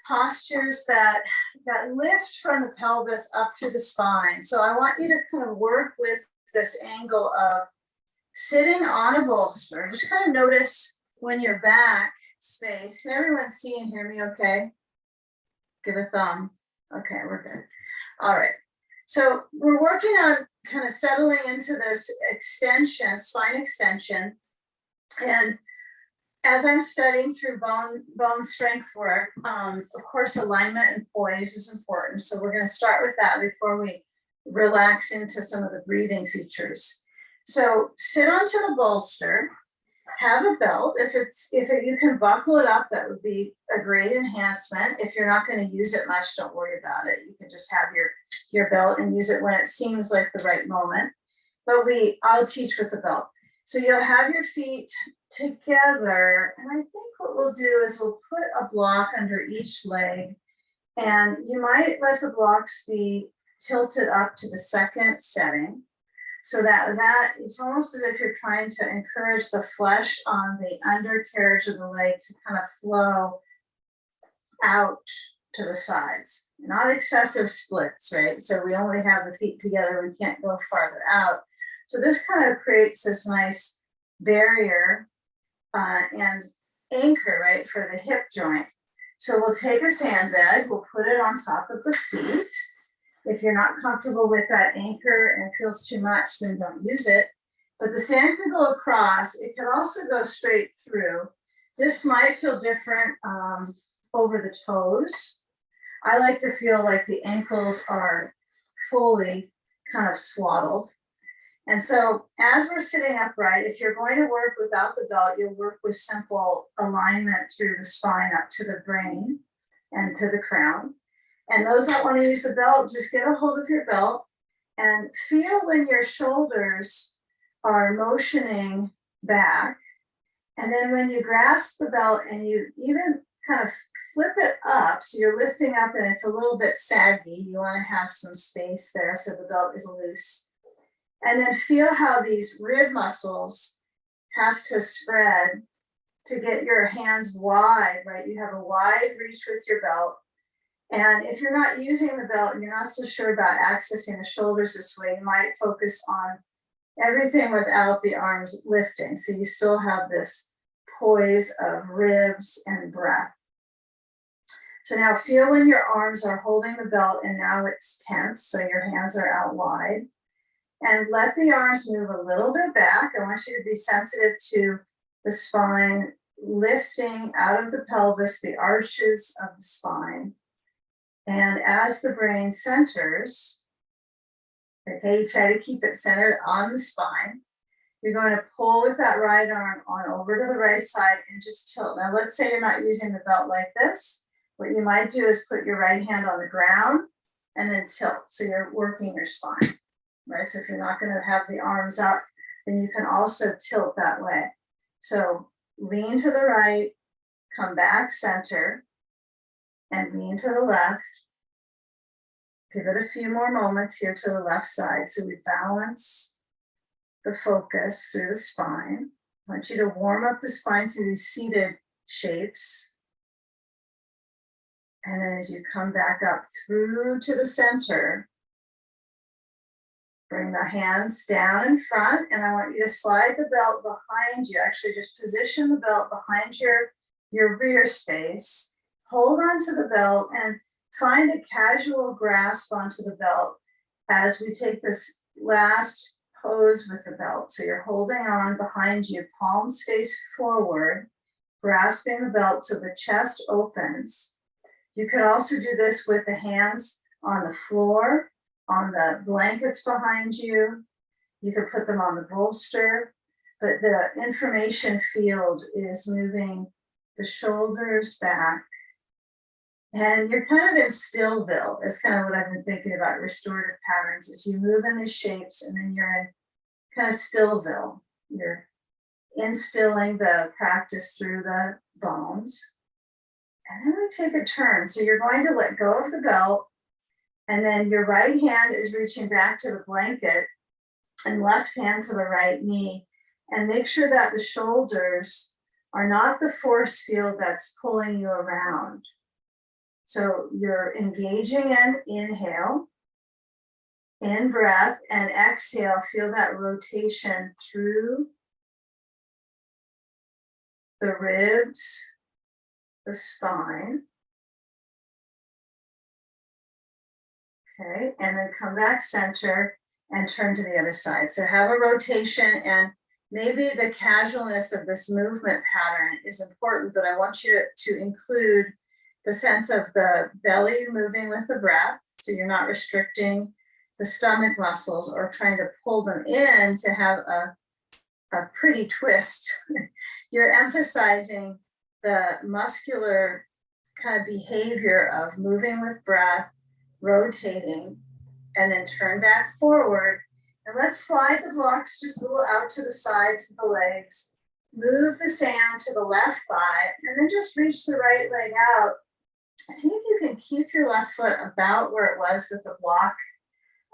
postures that lift from the pelvis up through the spine. So I want you to kind of work with this angle of sitting on a bolster. Just kind of notice when your back space. Can everyone see and hear me okay? Give a thumb. Okay, we're good. All right. So we're working on kind of settling into this extension, spine extension. And as I'm studying through bone strength work, of course, alignment and poise is important. So we're going to start with that before we relax into some of the breathing features. So sit onto the bolster, have a belt. If you can buckle it up, that would be a great enhancement. If you're not going to use it much, don't worry about it. You can just have your belt and use it when it seems like the right moment. But I'll teach with the belt. So you'll have your feet together, and I think what we'll do is we'll put a block under each leg, and you might let the blocks be tilted up to the second setting, so that it's almost as if you're trying to encourage the flesh on the undercarriage of the leg to kind of flow out to the sides. Not excessive splits, right? So we only have the feet together, we can't go farther out. So this kind of creates this nice barrier and anchor, right, for the hip joint. So we'll take a sandbag, we'll put it on top of the feet. If you're not comfortable with that anchor and it feels too much, then don't use it. But the sand can go across. It can also go straight through. This might feel different over the toes. I like to feel like the ankles are fully kind of swaddled. And so as we're sitting upright, if you're going to work without the belt, you'll work with simple alignment through the spine up to the brain and to the crown. And those that want to use the belt, just get a hold of your belt and feel when your shoulders are motioning back. And then when you grasp the belt and you even kind of flip it up, so you're lifting up and it's a little bit saggy, you want to have some space there so the belt is loose. And then feel how these rib muscles have to spread to get your hands wide, right? You have a wide reach with your belt. And if you're not using the belt and you're not so sure about accessing the shoulders this way, you might focus on everything without the arms lifting. So you still have this poise of ribs and breath. So now feel when your arms are holding the belt and now it's tense, so your hands are out wide. And let the arms move a little bit back. I want you to be sensitive to the spine lifting out of the pelvis, the arches of the spine. And as the brain centers, okay, you try to keep it centered on the spine. You're going to pull with that right arm on over to the right side and just tilt. Now, let's say you're not using the belt like this. What you might do is put your right hand on the ground and then tilt. So you're working your spine. Right, so if you're not going to have the arms up, then you can also tilt that way. So lean to the right, come back center, and lean to the left. Give it a few more moments here to the left side. So we balance the focus through the spine. I want you to warm up the spine through these seated shapes. And then as you come back up through to the center, bring the hands down in front, and I want you to slide the belt behind you. Actually, just position the belt behind your rear space. Hold on to the belt and find a casual grasp onto the belt as we take this last pose with the belt. So you're holding on behind you, palms face forward, grasping the belt so the chest opens. You could also do this with the hands on the floor, on the blankets behind you. You could put them on the bolster, but the information field is moving the shoulders back. And you're kind of in Stillville. That's kind of what I've been thinking about restorative patterns, is you move in these shapes and then you're in kind of Stillville. You're instilling the practice through the bones. And then we take a turn. So you're going to let go of the belt. And then your right hand is reaching back to the blanket and left hand to the right knee. And make sure that the shoulders are not the force field that's pulling you around. So you're engaging in inhale, in breath, and exhale. Feel that rotation through the ribs, the spine. Okay, and then come back center and turn to the other side. So have a rotation, and maybe the casualness of this movement pattern is important, but I want you to include the sense of the belly moving with the breath. So you're not restricting the stomach muscles or trying to pull them in to have a pretty twist. You're emphasizing the muscular kind of behavior of moving with breath, rotating, and then turn back forward. And let's slide the blocks just a little out to the sides of the legs. Move the sand to the left thigh, and then just reach the right leg out. See if you can keep your left foot about where it was with the block,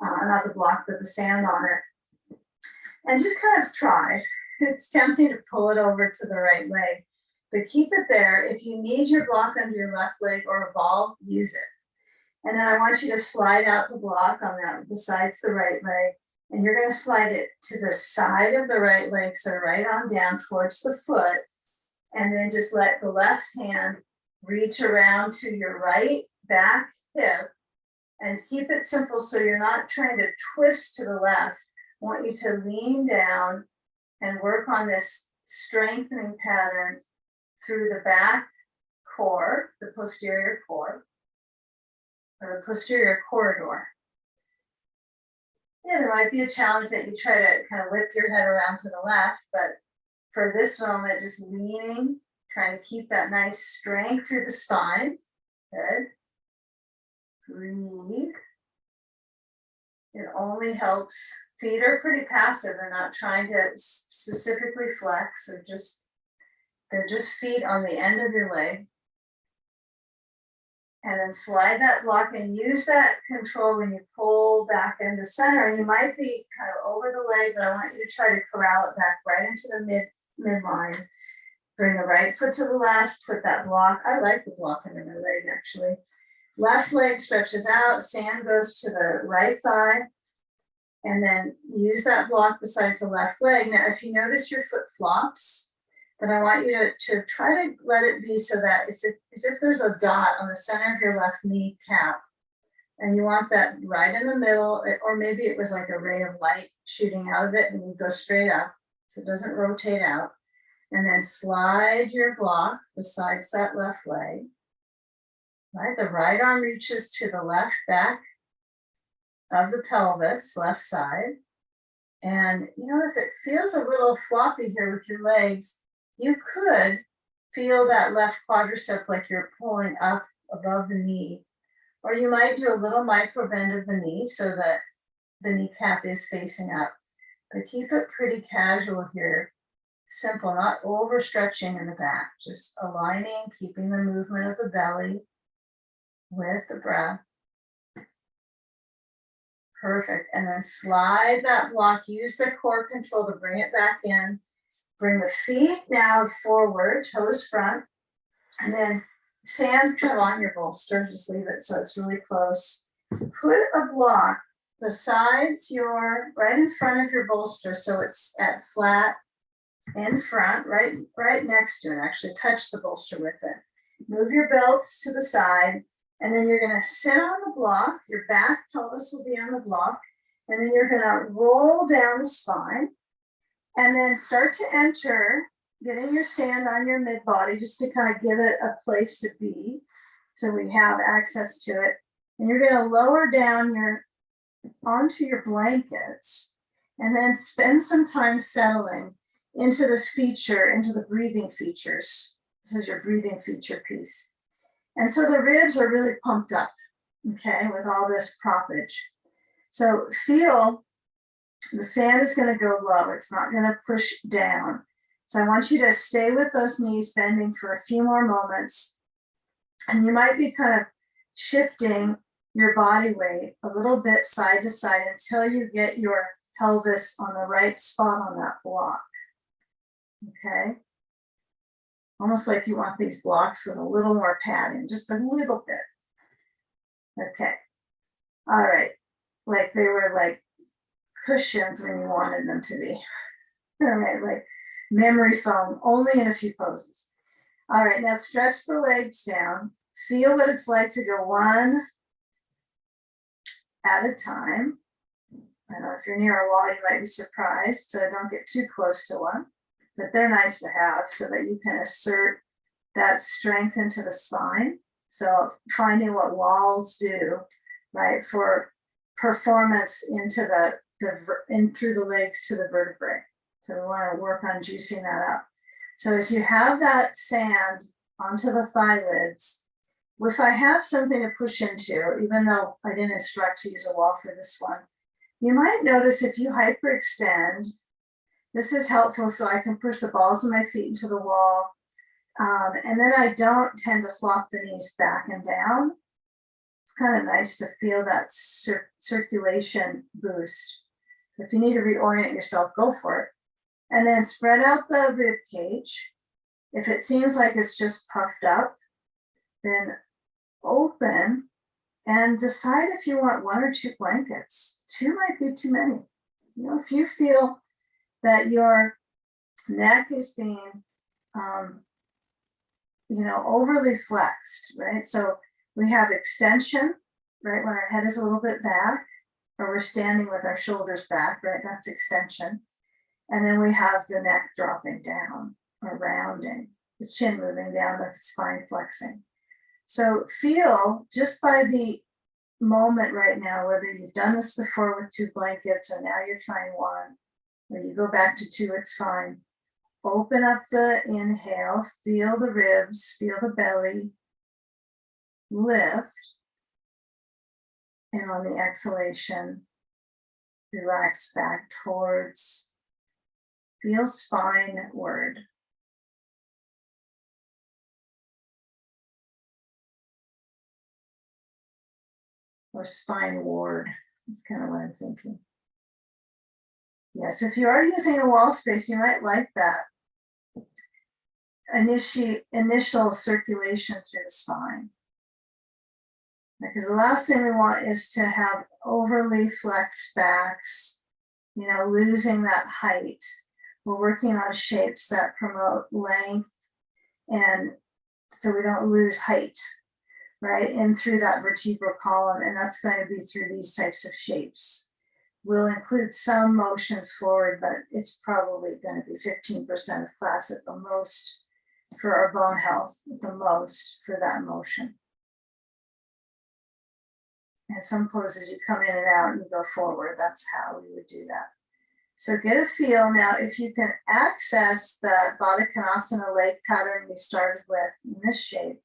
not the block, but the sand on it. And just kind of try. It's tempting to pull it over to the right leg, but keep it there. If you need your block under your left leg or a ball, use it. And then I want you to slide out the block on that besides the right leg. And you're going to slide it to the side of the right leg, so right on down towards the foot. And then just let the left hand reach around to your right back hip. And keep it simple so you're not trying to twist to the left. I want you to lean down and work on this strengthening pattern through the back core, the posterior core, or the posterior corridor. Yeah, there might be a challenge that you try to kind of whip your head around to the left, but for this moment, just leaning, trying to keep that nice strength through the spine. Good. Breathe. It only helps. Feet are pretty passive. They're not trying to specifically flex. They're just feet on the end of your leg. And then slide that block and use that control when you pull back into center. And you might be kind of over the leg, but I want you to try to corral it back right into the midline. Bring the right foot to the left, put that block. I like the block under my leg, actually. Left leg stretches out, sand goes to the right thigh, and then use that block besides the left leg. Now, if you notice your foot flops, then I want you to try to let it be so that it's as if there's a dot on the center of your left knee cap. And you want that right in the middle, or maybe it was like a ray of light shooting out of it and you go straight up so it doesn't rotate out. And then slide your block besides that left leg. Right, the right arm reaches to the left back of the pelvis, left side. And you know, if it feels a little floppy here with your legs, you could feel that left quadricep like you're pulling up above the knee. Or you might do a little micro bend of the knee so that the kneecap is facing up. But keep it pretty casual here. Simple, not overstretching in the back, just aligning, keeping the movement of the belly with the breath. Perfect. And then slide that block, use the core control to bring it back in. Bring the feet now forward, toes front, and then sand kind of on your bolster, just leave it so it's really close. Put a block besides right in front of your bolster, so it's at flat in front, right next to it. Actually touch the bolster with it. Move your belts to the side, and then you're going to sit on the block. Your back pelvis will be on the block, and then you're going to roll down the spine. And then start to enter, getting your sand on your mid body just to kind of give it a place to be. So we have access to it. And you're going to lower down onto your blankets and then spend some time settling into this feature, into the breathing features. This is your breathing feature piece. And so the ribs are really pumped up, okay, with all this proppage. So feel the sand is going to go low. It's not going to push down. So I want you to stay with those knees bending for a few more moments. And you might be kind of shifting your body weight a little bit side to side until you get your pelvis on the right spot on that block. Okay? Almost like you want these blocks with a little more padding, just a little bit. Okay. All right. Like they were like cushions when you wanted them to be. All right, like memory foam, only in a few poses. All right, now stretch the legs down. Feel what it's like to go one at a time. I don't know if you're near a wall, you might be surprised, so don't get too close to one. But they're nice to have so that you can assert that strength into the spine. So finding what walls do, right, for performance into in through the legs to the vertebrae. So we want to work on juicing that up. So as you have that sand onto the thigh lids, if I have something to push into, even though I didn't instruct to use a wall for this one, you might notice if you hyperextend, this is helpful so I can push the balls of my feet into the wall. And then I don't tend to flop the knees back and down. It's kind of nice to feel that circulation boost. If you need to reorient yourself, go for it. And then spread out the rib cage. If it seems like it's just puffed up, then open and decide if you want 1 or 2 blankets. 2 might be too many. You know, if you feel that your neck is being, overly flexed, right? So we have extension, right? When our head is a little bit back, or we're standing with our shoulders back, right? That's extension. And then we have the neck dropping down or rounding, the chin moving down, the spine flexing. So feel just by the moment right now, whether you've done this before with 2 blankets and now you're trying 1, or you go back to 2, it's fine. Open up the inhale, feel the ribs, feel the belly lift. And on the exhalation, relax back towards, feel spineward. Or spineward, that's kind of what I'm thinking. Yes, if you are using a wall space, you might like that initial circulation through the spine. Because the last thing we want is to have overly flexed backs, losing that height. We're working on shapes that promote length, and so we don't lose height, right? And through that vertebral column, and that's going to be through these types of shapes. We'll include some motions forward, but it's probably going to be 15% of class at the most for our bone health, the most for that motion. And some poses you come in and out and you go forward. That's how we would do that. So get a feel now. If you can access the Vadakanasana Leg Pattern we started with in this shape,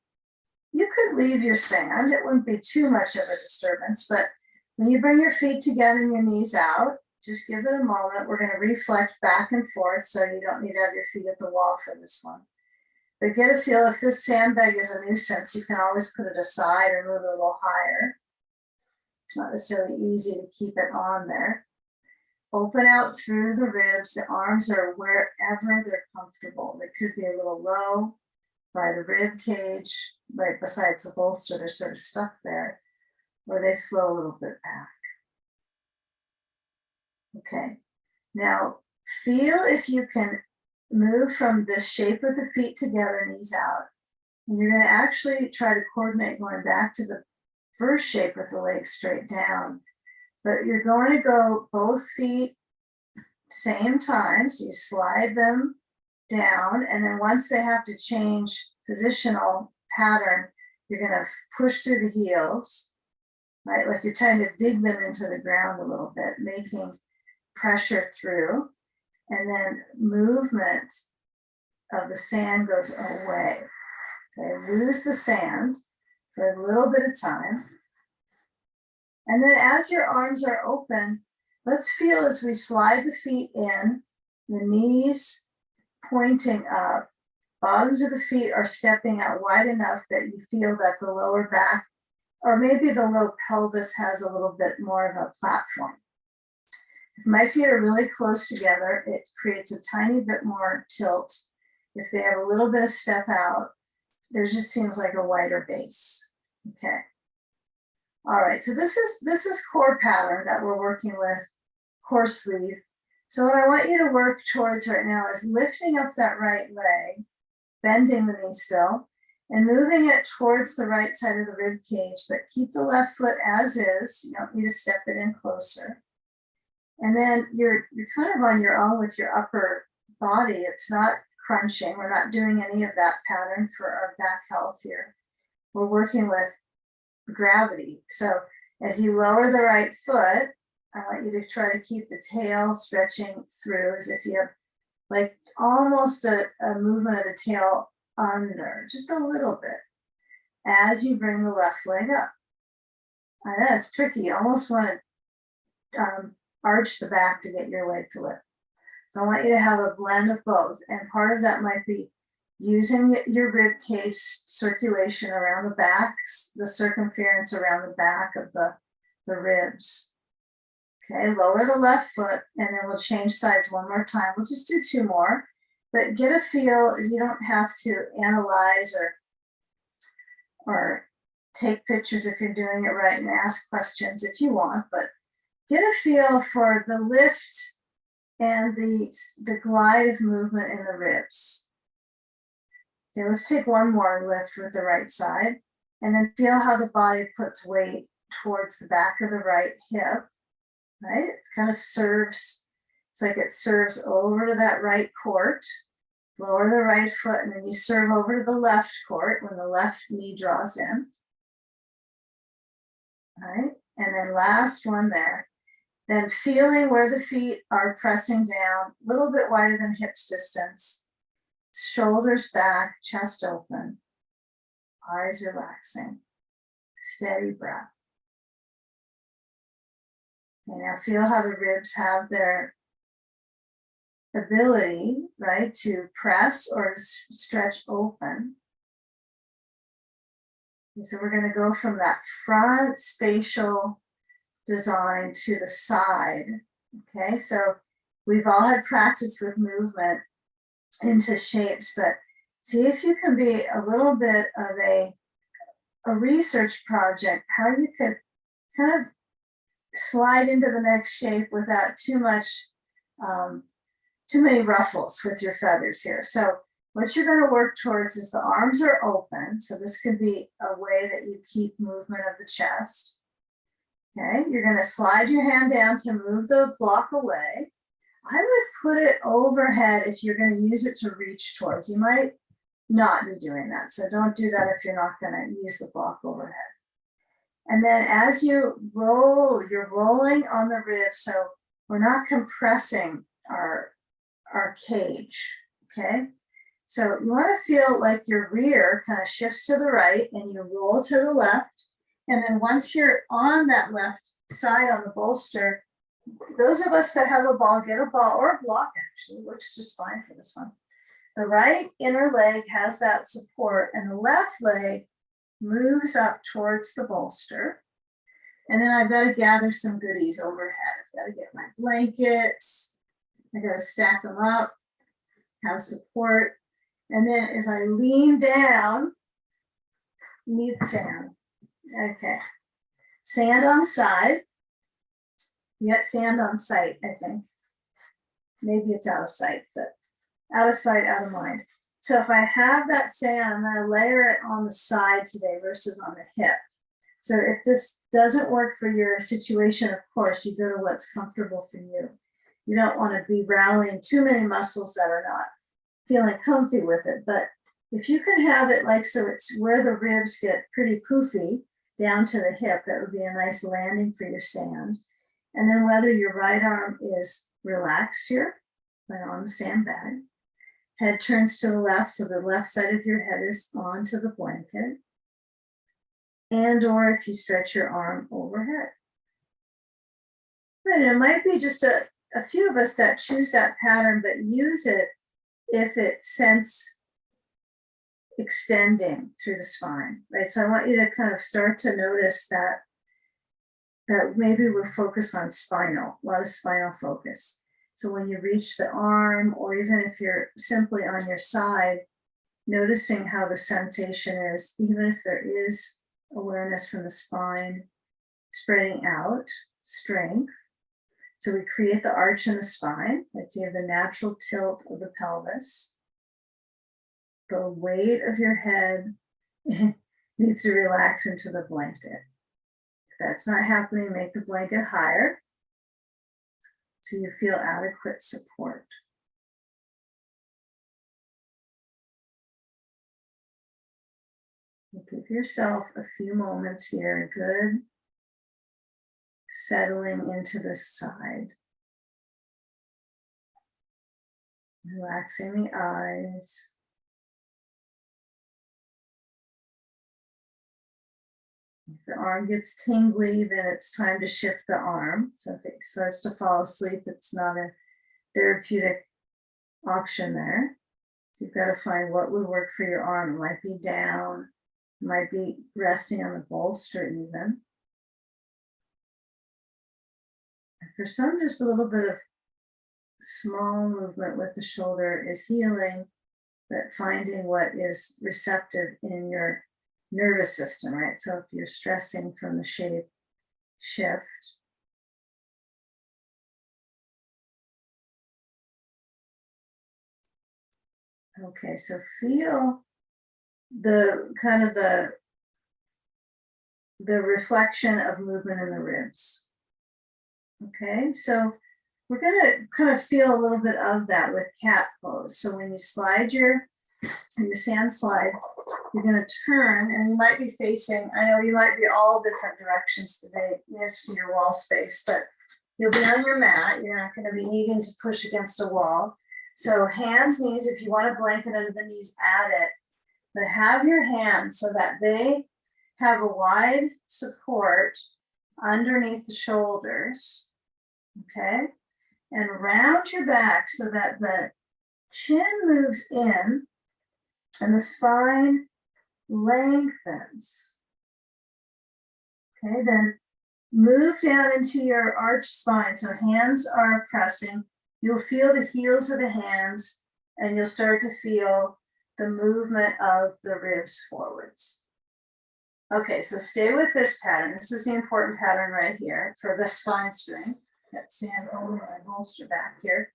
you could leave your sand. It wouldn't be too much of a disturbance, but when you bring your feet together and your knees out, just give it a moment. We're going to reflect back and forth, so you don't need to have your feet at the wall for this one. But get a feel, if this sandbag is a nuisance, you can always put it aside or move it a little higher. It's not necessarily easy to keep it on there. Open out through the ribs. The arms are wherever they're comfortable. They could be a little low by the rib cage, right besides the bolster. They're sort of stuck there, or they flow a little bit back. Okay, now feel if you can move from this shape of the feet together, knees out, and you're going to actually try to coordinate going back to the first shape with the legs straight down. But you're going to go both feet same time, so you slide them down, and then once they have to change positional pattern, you're going to push through the heels, right? Like you're trying to dig them into the ground a little bit, making pressure through, and then movement of the sand goes away. Okay, lose the sand for a little bit of time. And then as your arms are open, let's feel as we slide the feet in, the knees pointing up, bottoms of the feet are stepping out wide enough that you feel that the lower back, or maybe the low pelvis has a little bit more of a platform. If my feet are really close together, it creates a tiny bit more tilt. If they have a little bit of step out, there just seems like a wider base. Okay. All right, so this is core pattern that we're working with, core sleeve. So what I want you to work towards right now is lifting up that right leg, bending the knee still, and moving it towards the right side of the rib cage, but keep the left foot as is. You don't need to step it in closer. And then you're kind of on your own with your upper body. It's not crunching. We're not doing any of that pattern for our back health here. We're working with gravity. So as you lower the right foot, I want you to try to keep the tail stretching through as if you have like almost a movement of the tail under, just a little bit, as you bring the left leg up. I know it's tricky. You almost want to arch the back to get your leg to lift. So I want you to have a blend of both. And part of that might be using your rib cage circulation around the back, the circumference around the back of the ribs. Okay, lower the left foot, and then we'll change sides one more time. We'll just do two more, but get a feel. You don't have to analyze or take pictures if you're doing it right, and ask questions if you want, but get a feel for the lift and the glide of movement in the ribs. Okay, let's take one more lift with the right side, and then feel how the body puts weight towards the back of the right hip, right? It kind of serves, it's like it serves over to that right court. Lower the right foot, and then you serve over to the left court when the left knee draws in. All right, and then last one there. Then feeling where the feet are pressing down, a little bit wider than hips distance. Shoulders back, chest open, eyes relaxing, steady breath. Okay, now feel how the ribs have their ability, right, to press or stretch open. Okay, so we're going to go from that front spatial design to the side. Okay, so we've all had practice with movement into shapes, but see if you can be a little bit of a research project, how you could kind of slide into the next shape without too many ruffles with your feathers here. So what you're going to work towards is the arms are open. So this could be a way that you keep movement of the chest. Okay, you're going to slide your hand down to move the block away. I would put it overhead if you're going to use it to reach towards. You might not be doing that. So don't do that if you're not going to use the block overhead. And then as you roll, you're rolling on the ribs. So we're not compressing our cage, okay? So you want to feel like your rear kind of shifts to the right and you roll to the left. And then once you're on that left side on the bolster, those of us that have a ball, get a ball or a block, actually works just fine for this one. The right inner leg has that support and the left leg moves up towards the bolster. And then I've got to gather some goodies overhead. I've got to get my blankets. I got to stack them up, have support. And then as I lean down, need sand. Okay. Sand on side. You got sand on sight, I think. Maybe it's out of sight, but out of sight, out of mind. So if I have that sand, I'm going to layer it on the side today versus on the hip. So if this doesn't work for your situation, of course, you go to what's comfortable for you. You don't want to be rallying too many muscles that are not feeling comfy with it. But if you can have it like so it's where the ribs get pretty poofy down to the hip, that would be a nice landing for your sand. And then whether your right arm is relaxed here, like on the sandbag, head turns to the left, so the left side of your head is onto the blanket, and or if you stretch your arm overhead. But it might be just a few of us that choose that pattern, but use it if it sense extending through the spine, right? So I want you to kind of start to notice that maybe we're focused on spinal, a lot of spinal focus. So when you reach the arm, or even if you're simply on your side, noticing how the sensation is, even if there is awareness from the spine, spreading out, strength. So we create the arch in the spine. Right? So you have the natural tilt of the pelvis. The weight of your head needs to relax into the blanket. If that's not happening, make the blanket higher so you feel adequate support. Give yourself a few moments here, good settling into the side. Relaxing the eyes. If the arm gets tingly, then it's time to shift the arm. So if it starts to fall asleep, it's not a therapeutic option there. So you've got to find what would work for your arm. It might be down, it might be resting on the bolster even. And for some, just a little bit of small movement with the shoulder is healing, but finding what is receptive in your nervous system, right? So if you're stressing from the shape, shift. Okay, so feel the kind of the reflection of movement in the ribs. Okay, so we're going to kind of feel a little bit of that with cat pose. So when you slide your sand slides, you're going to turn and you might be facing, I know you might be all different directions today next to your wall space, but you'll be on your mat. You're not going to be needing to push against a wall. So hands, knees, if you want a blanket under the knees, add it. But have your hands so that they have a wide support underneath the shoulders, okay? And round your back so that the chin moves in and the spine lengthens. Okay, then move down into your arched spine. So hands are pressing. You'll feel the heels of the hands and you'll start to feel the movement of the ribs forwards. Okay, so stay with this pattern. This is the important pattern right here for the spine strength. Got sand over my bolster back here.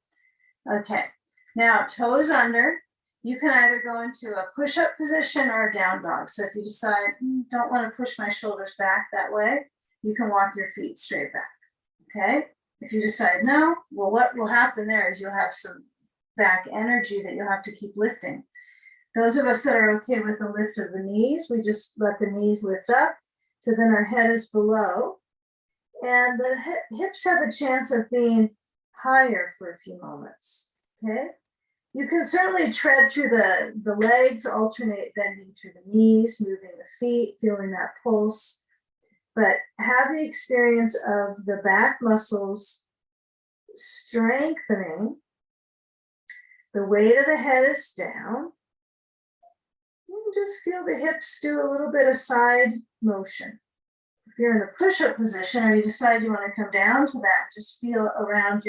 Okay, now toes under. You can either go into a push-up position or a down dog. So if you decide, don't want to push my shoulders back that way, you can walk your feet straight back, okay? If you decide no, well, what will happen there is you'll have some back energy that you'll have to keep lifting. Those of us that are okay with the lift of the knees, we just let the knees lift up. So then our head is below. And the hips have a chance of being higher for a few moments, okay? You can certainly tread through the legs, alternate bending through the knees, moving the feet, feeling that pulse. But have the experience of the back muscles strengthening. The weight of the head is down. And just feel the hips do a little bit of side motion. If you're in the push-up position or you decide you want to come down to that, just feel around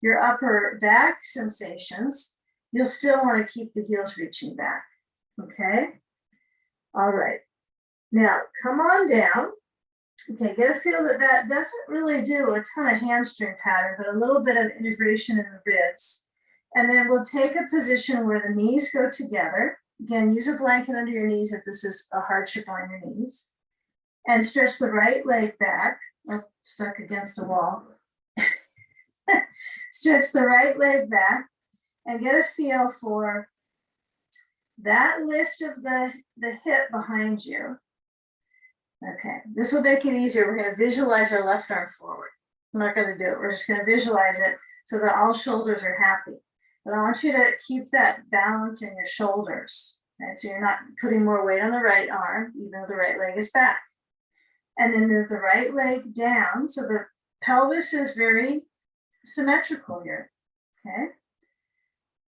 your upper back sensations. You'll still want to keep the heels reaching back, okay? All right, now come on down. Okay, get a feel that that doesn't really do a ton of hamstring pattern, but a little bit of integration in the ribs. And then we'll take a position where the knees go together. Again, use a blanket under your knees if this is a hardship on your knees. And stretch the right leg back. Oh, stuck against the wall. Stretch the right leg back and get a feel for that lift of the hip behind you. Okay, this will make it easier. We're going to visualize our left arm forward. I'm not going to do it. We're just going to visualize it so that all shoulders are happy. But I want you to keep that balance in your shoulders. Right? So you're not putting more weight on the right arm, even though the right leg is back. And then move the right leg down. So the pelvis is very symmetrical here. Okay.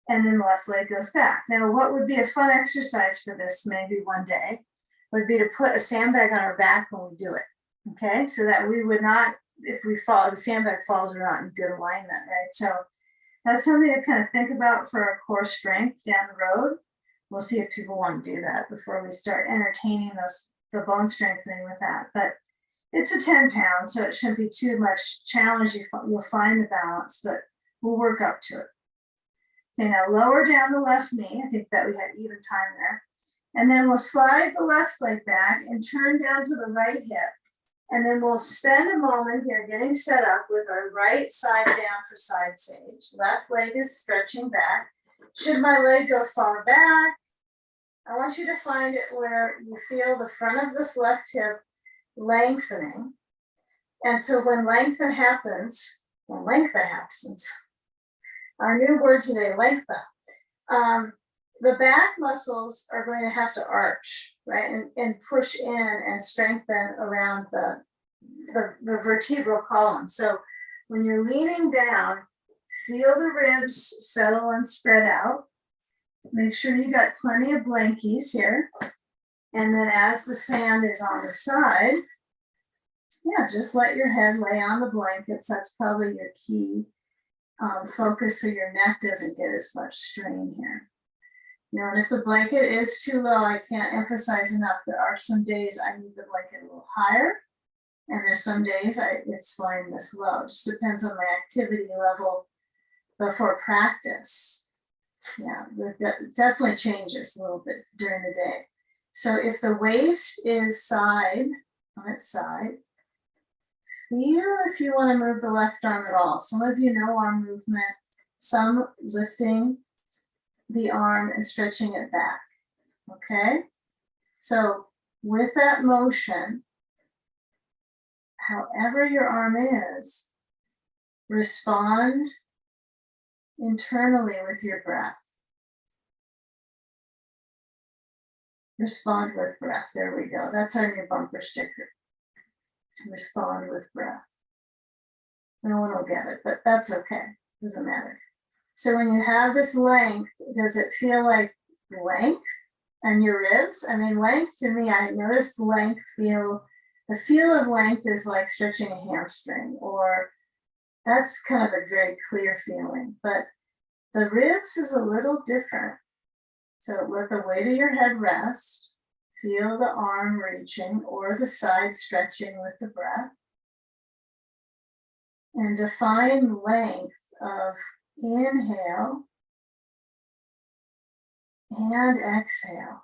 And then the left leg goes back. Now, what would be a fun exercise for this maybe one day would be to put a sandbag on our back when we do it. Okay. So that we would not, if we fall, the sandbag falls, we're not in good alignment, right? So that's something to kind of think about for our core strength down the road. We'll see if people want to do that before we start entertaining the bone strengthening with that. But It's a 10 pounds, so it shouldn't be too much challenge. You'll find the balance, but we'll work up to it. Okay, now lower down the left knee. I think that we had even time there. And then we'll slide the left leg back and turn down to the right hip. And then we'll spend a moment here getting set up with our right side down for side sage. Left leg is stretching back. Should my leg go far back, I want you to find it where you feel the front of this left hip lengthening. And so when lengthen happens, our new word today, lengthen. The back muscles are going to have to arch, right? And push in and strengthen around the vertebral column. So when you're leaning down, feel the ribs settle and spread out. Make sure you got plenty of blankies here. And then as the sand is on the side, yeah, just let your head lay on the blankets. That's probably your key focus so your neck doesn't get as much strain here. You know, and if the blanket is too low, I can't emphasize enough, there are some days I need the blanket a little higher, and there's some days it's fine this low. It just depends on my activity level before practice. Yeah, it definitely changes a little bit during the day. So if the waist is on its side, feel if you want to move the left arm at all. Some of you know arm movement, some lifting the arm and stretching it back, okay? So with that motion, however your arm is, respond internally with your breath. Respond with breath, there we go. That's on your bumper sticker. Respond with breath. No one will get it, but that's okay, doesn't matter. So when you have this length, does it feel like length and your ribs? I mean, length to me, I noticed length the feel of length is like stretching a hamstring, or that's kind of a very clear feeling, but the ribs is a little different. So let the weight of your head rest, feel the arm reaching or the side stretching with the breath, and define length of inhale and exhale.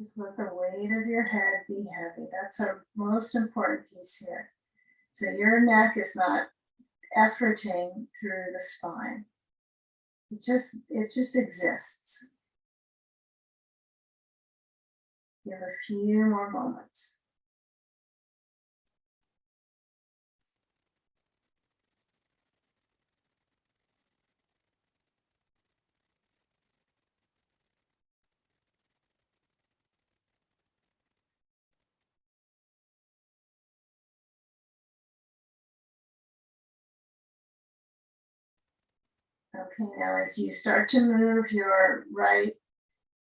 Just let the weight of your head be heavy. That's our most important piece here. So your neck is not efforting through the spine. It just exists. Give a few more moments. Okay, now as you start to move your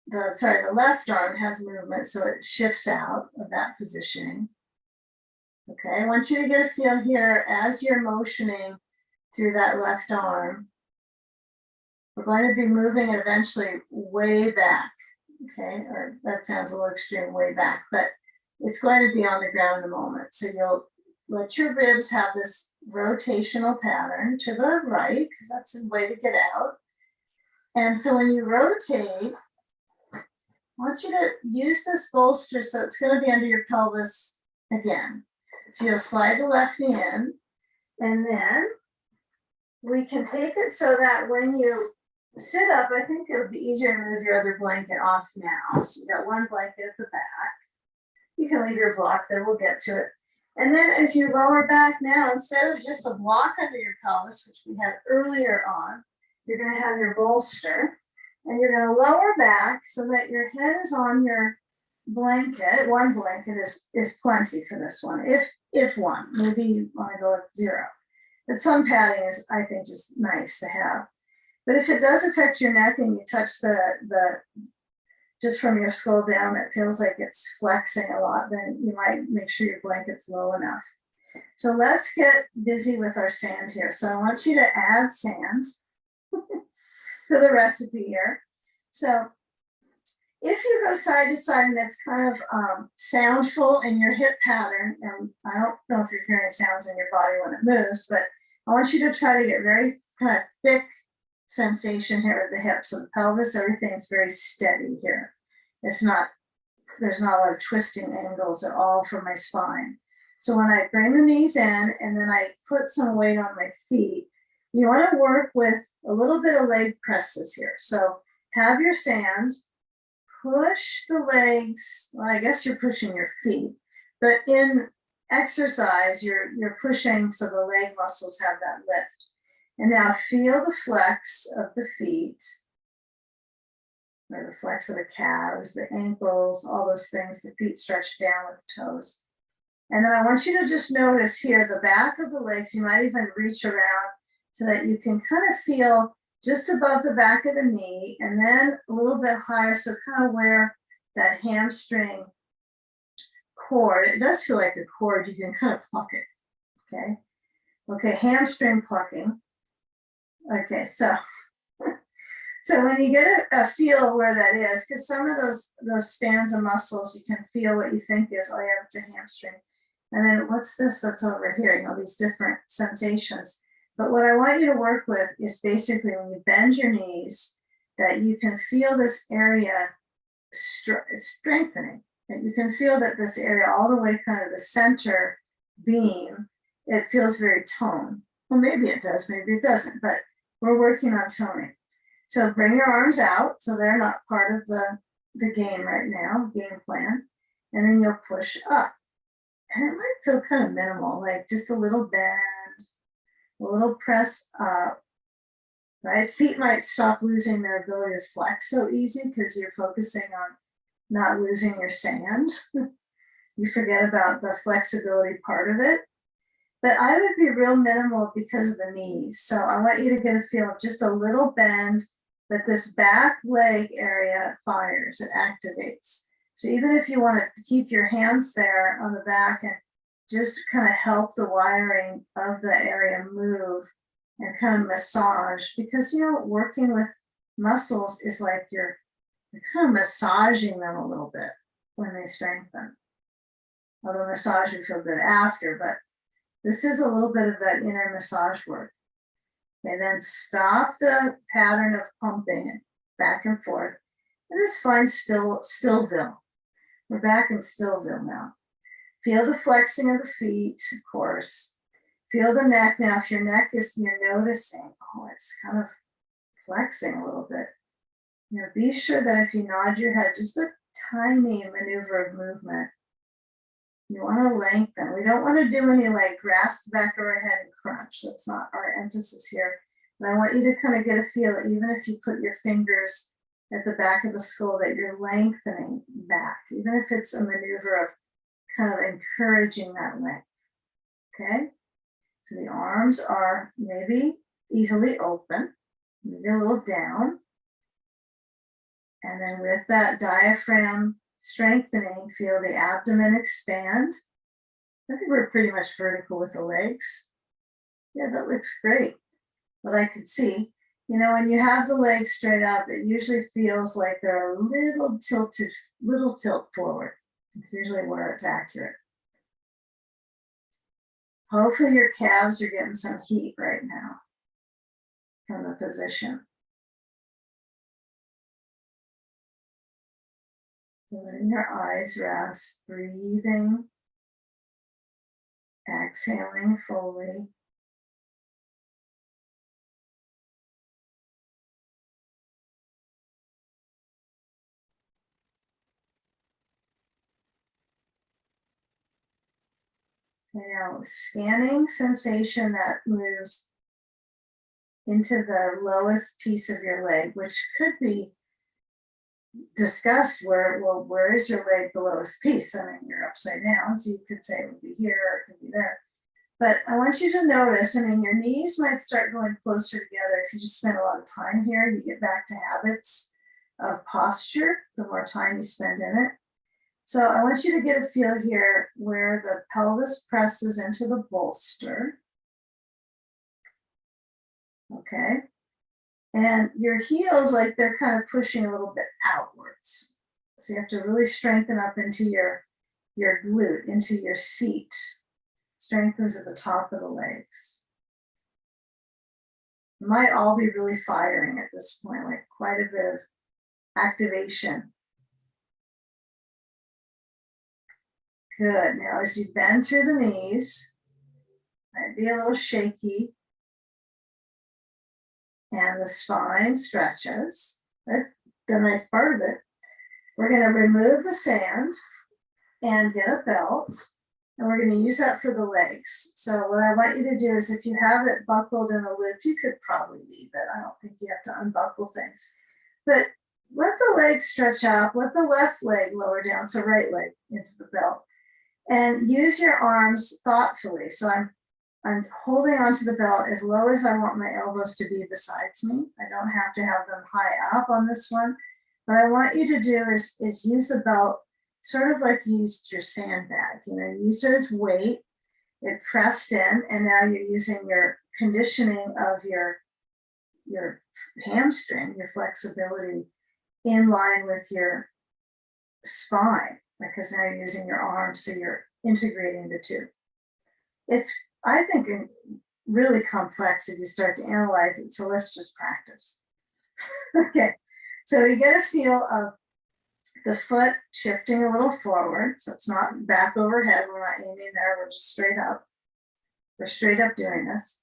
the left arm has movement, so it shifts out of that positioning. Okay, I want you to get a feel here as you're motioning through that left arm. We're going to be moving it eventually way back, okay? Or that sounds a little extreme, way back, but it's going to be on the ground in a moment. So you'll let your ribs have this rotational pattern to the right, because that's a way to get out. And so when you rotate, I want you to use this bolster, so it's going to be under your pelvis again. So you'll slide the left knee in, and then we can take it so that when you sit up, I think it'll be easier to move your other blanket off now. So you got one blanket at the back. You can leave your block there, we'll get to it. And then as you lower back now, instead of just a block under your pelvis, which we had earlier on, you're going to have your bolster, and you're going to lower back so that your head is on your blanket. One blanket is plenty for this one, if one. Maybe you want to go with 0. But some padding is, I think, just nice to have. But if it does affect your neck and you touch the just from your skull down, it feels like it's flexing a lot, then you might make sure your blanket's low enough. So let's get busy with our sand here. So I want you to add sand to the recipe here. So if you go side to side and it's kind of soundful in your hip pattern, and I don't know if you're hearing sounds in your body when it moves, but I want you to try to get very kind of thick sensation here at the hip. So the pelvis, everything's very steady here. There's not a lot of twisting angles at all from my spine. So when I bring the knees in and then I put some weight on my feet, you want to work with a little bit of leg presses here. So have your sand, push the legs. Well, I guess you're pushing your feet, but in exercise, you're pushing so the leg muscles have that lift. And now feel the flex of the feet, or the flex of the calves, the ankles, all those things, the feet stretch down with the toes. And then I want you to just notice here, the back of the legs, you might even reach around so that you can kind of feel just above the back of the knee and then a little bit higher. So kind of where that hamstring cord, it does feel like a cord, you can kind of pluck it, okay? Okay, hamstring plucking. Okay, so when you get a feel where that is, because some of those spans of muscles, you can feel what you think is, oh yeah, it's a hamstring. And then what's this that's over here? You know, these different sensations. But what I want you to work with is basically when you bend your knees, that you can feel this area strengthening. That you can feel that this area all the way kind of the center beam, it feels very toned. Well, maybe it does, maybe it doesn't, but we're working on toning. So bring your arms out so they're not part of the game right now, game plan. And then you'll push up. And it might feel kind of minimal, like just a little bend, a little press up, right? Feet might stop losing their ability to flex so easy because you're focusing on not losing your sand. You forget about the flexibility part of it. But I would be real minimal because of the knees. So I want you to get a feel of just a little bend, but this back leg area fires, it activates. So even if you want to keep your hands there on the back and just kind of help the wiring of the area move and kind of massage, because, you know, working with muscles is like you're kind of massaging them a little bit when they strengthen. Although massage you feel good after, but this is a little bit of that inner massage work. And then stop the pattern of pumping back and forth. And just find Stillville. We're back in Stillville now. Feel the flexing of the feet, of course. Feel the neck. Now, if your neck is, you're noticing, oh, it's kind of flexing a little bit. You know, be sure that if you nod your head, just a tiny maneuver of movement. You want to lengthen. We don't want to do any like grasp the back of our head and crunch. That's not our emphasis here. But I want you to kind of get a feel that even if you put your fingers at the back of the skull, that you're lengthening back, even if it's a maneuver of kind of encouraging that length. Okay? So the arms are maybe easily open, maybe a little down. And then with that diaphragm strengthening, feel the abdomen expand. I think we're pretty much vertical with the legs. Yeah, that looks great. But I could see, you know, when you have the legs straight up, it usually feels like they're a little tilt forward. It's usually where it's accurate. Hopefully your calves are getting some heat right now from the position. Letting your eyes rest, breathing, exhaling fully. You know, scanning sensation that moves into the lowest piece of your leg, which could be discussed where is your leg the lowest piece? I mean, you're upside down, so you could say it would be here or it could be there. But I want you to notice, I mean, your knees might start going closer together. If you just spend a lot of time here, you get back to habits of posture, the more time you spend in it. So I want you to get a feel here where the pelvis presses into the bolster. Okay. And your heels, like they're kind of pushing a little bit outwards. So you have to really strengthen up into your glute, into your seat. Strengthens at the top of the legs. You might all be really firing at this point, like quite a bit of activation. Good. Now, as you bend through the knees, might be a little shaky, and the spine stretches. That's the nice part of it. We're going to remove the sand and get a belt, and we're going to use that for the legs. So what I want you to do is, if you have it buckled in a loop, you could probably leave it. I don't think you have to unbuckle things. But let the legs stretch up, let the left leg lower down, so right leg into the belt. And use your arms thoughtfully. So I'm holding onto the belt as low as I want my elbows to be besides me. I don't have to have them high up on this one. What I want you to do is use the belt sort of like you used your sandbag. You know, use it as weight. It pressed in, and now you're using your conditioning of your hamstring, your flexibility, in line with your spine, because now you're using your arms, so you're integrating the two. It's, I think, really complex if you start to analyze it, so let's just practice. Okay, so you get a feel of the foot shifting a little forward, so it's not back overhead, we're not aiming there, we're just straight up. We're straight up doing this.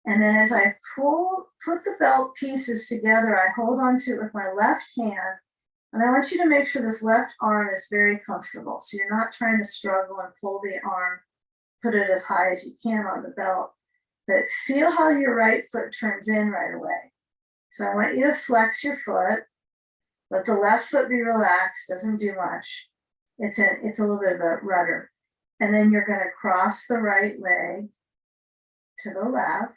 And then as I put the belt pieces together, I hold onto it with my left hand. And I want you to make sure this left arm is very comfortable. So you're not trying to struggle and pull the arm, put it as high as you can on the belt, but feel how your right foot turns in right away. So I want you to flex your foot, let the left foot be relaxed, doesn't do much. It's a little bit of a rudder. And then you're going to cross the right leg to the left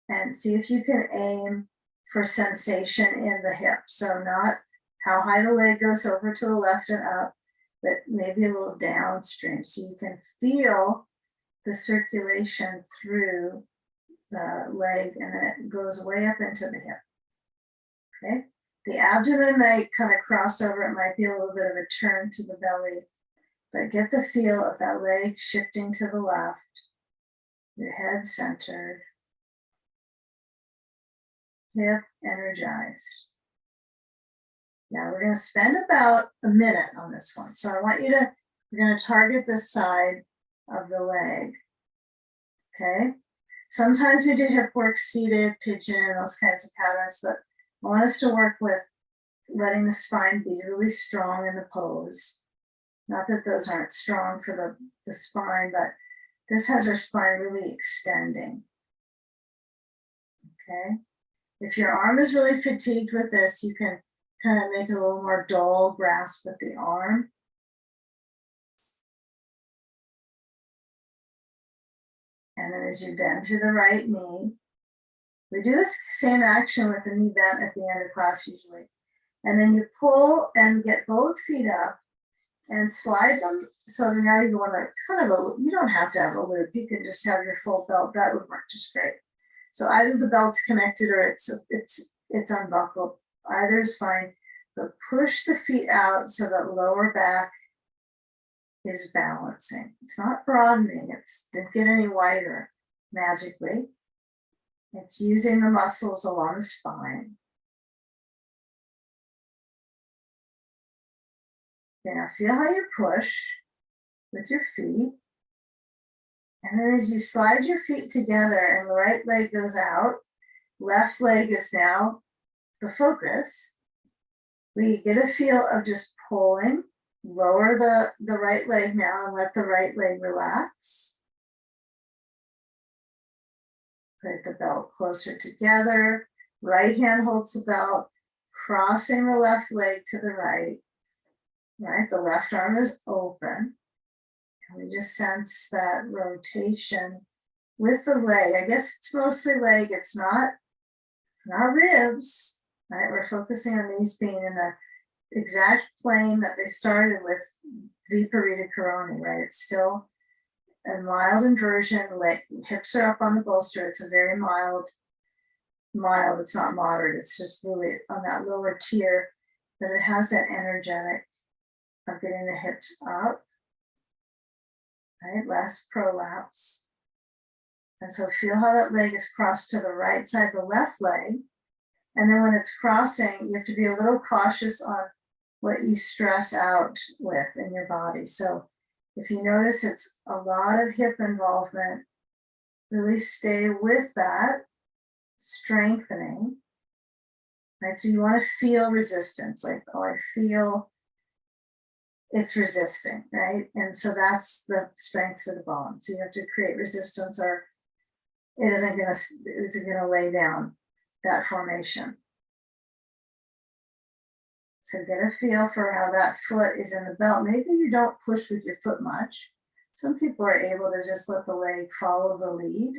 and see if you can aim for sensation in the hip. So not how high the leg goes over to the left and up, but maybe a little downstream. So you can feel the circulation through the leg, and then it goes way up into the hip. Okay. The abdomen might kind of cross over. It might be a little bit of a turn to the belly, but get the feel of that leg shifting to the left, your head centered, hip energized. Now we're going to spend about a minute on this one. So I want you to, we're going to target this side of the leg. Okay. Sometimes we do hip work, seated, pigeon, those kinds of patterns, but I want us to work with letting the spine be really strong in the pose. Not that those aren't strong for the spine, but this has our spine really extending. Okay. If your arm is really fatigued with this, you can kind of make it a little more dull grasp with the arm. And then as you bend through the right knee, we do this same action with the knee bent at the end of class usually. And then you pull and get both feet up and slide them. So now you want to kind of, you don't have to have a loop. You can just have your full belt. That would work just great. So either the belt's connected or it's unbuckled. Either is fine, but push the feet out so that lower back is balancing. It's not broadening. It didn't get any wider magically. It's using the muscles along the spine. Okay, now feel how you push with your feet. And then as you slide your feet together and the right leg goes out, left leg is now the focus. We get a feel of just pulling, lower the right leg now and let the right leg relax. Put the belt closer together. Right hand holds the belt, crossing the left leg to the right. Right, the left arm is open. And we just sense that rotation with the leg. I guess it's mostly leg. It's not ribs. Right, we're focusing on these being in exact plane that they started with Viparita Karani, right? It's still a mild inversion, hips are up on the bolster. It's a very mild, it's not moderate. It's just really on that lower tier, but it has that energetic of getting the hips up, right? Less prolapse. And so feel how that leg is crossed to the right side, the left leg. And then when it's crossing, you have to be a little cautious on what you stress out with in your body. So if you notice it's a lot of hip involvement, really stay with that strengthening, right? So you want to feel resistance, like, oh, I feel it's resisting, right? And so that's the strength for the bone. So you have to create resistance, or it isn't gonna lay down that formation. So get a feel for how that foot is in the belt. Maybe you don't push with your foot much. Some people are able to just let the leg follow the lead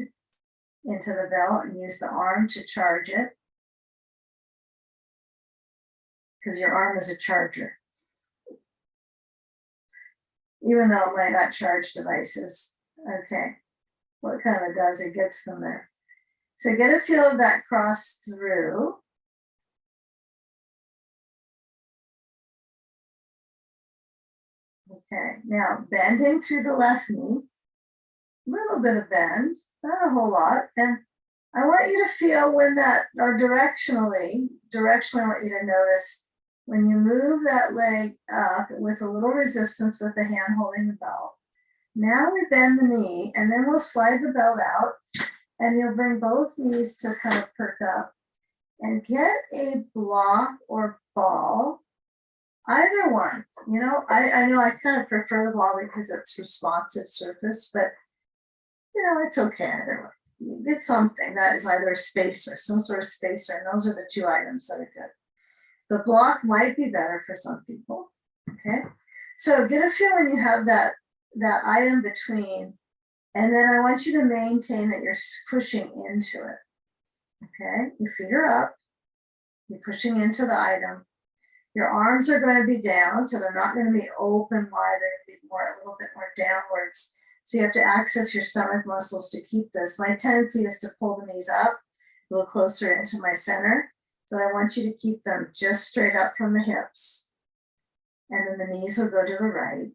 into the belt and use the arm to charge it, because your arm is a charger. Even though it might not charge devices. Okay, well, it kind of does, it gets them there. So get a feel of that cross through. Okay, now bending through the left knee, a little bit of bend, not a whole lot. And I want you to feel when that, or directionally, I want you to notice when you move that leg up with a little resistance with the hand holding the belt. Now we bend the knee, and then we'll slide the belt out, and you'll bring both knees to kind of perk up and get a block or ball. Either one, you know, I know I kind of prefer the ball because it's responsive surface, but you know, it's okay either way. Get something that is either a spacer, some sort of spacer, and those are the two items that are good. The block might be better for some people, okay? So get a feel when you have that item between, and then I want you to maintain that you're pushing into it, okay? Your feet are up, you're pushing into the item. Your arms are going to be down, so they're not going to be open wide. They're going to be a little bit more downwards. So you have to access your stomach muscles to keep this. My tendency is to pull the knees up a little closer into my center, but I want you to keep them just straight up from the hips. And then the knees will go to the right.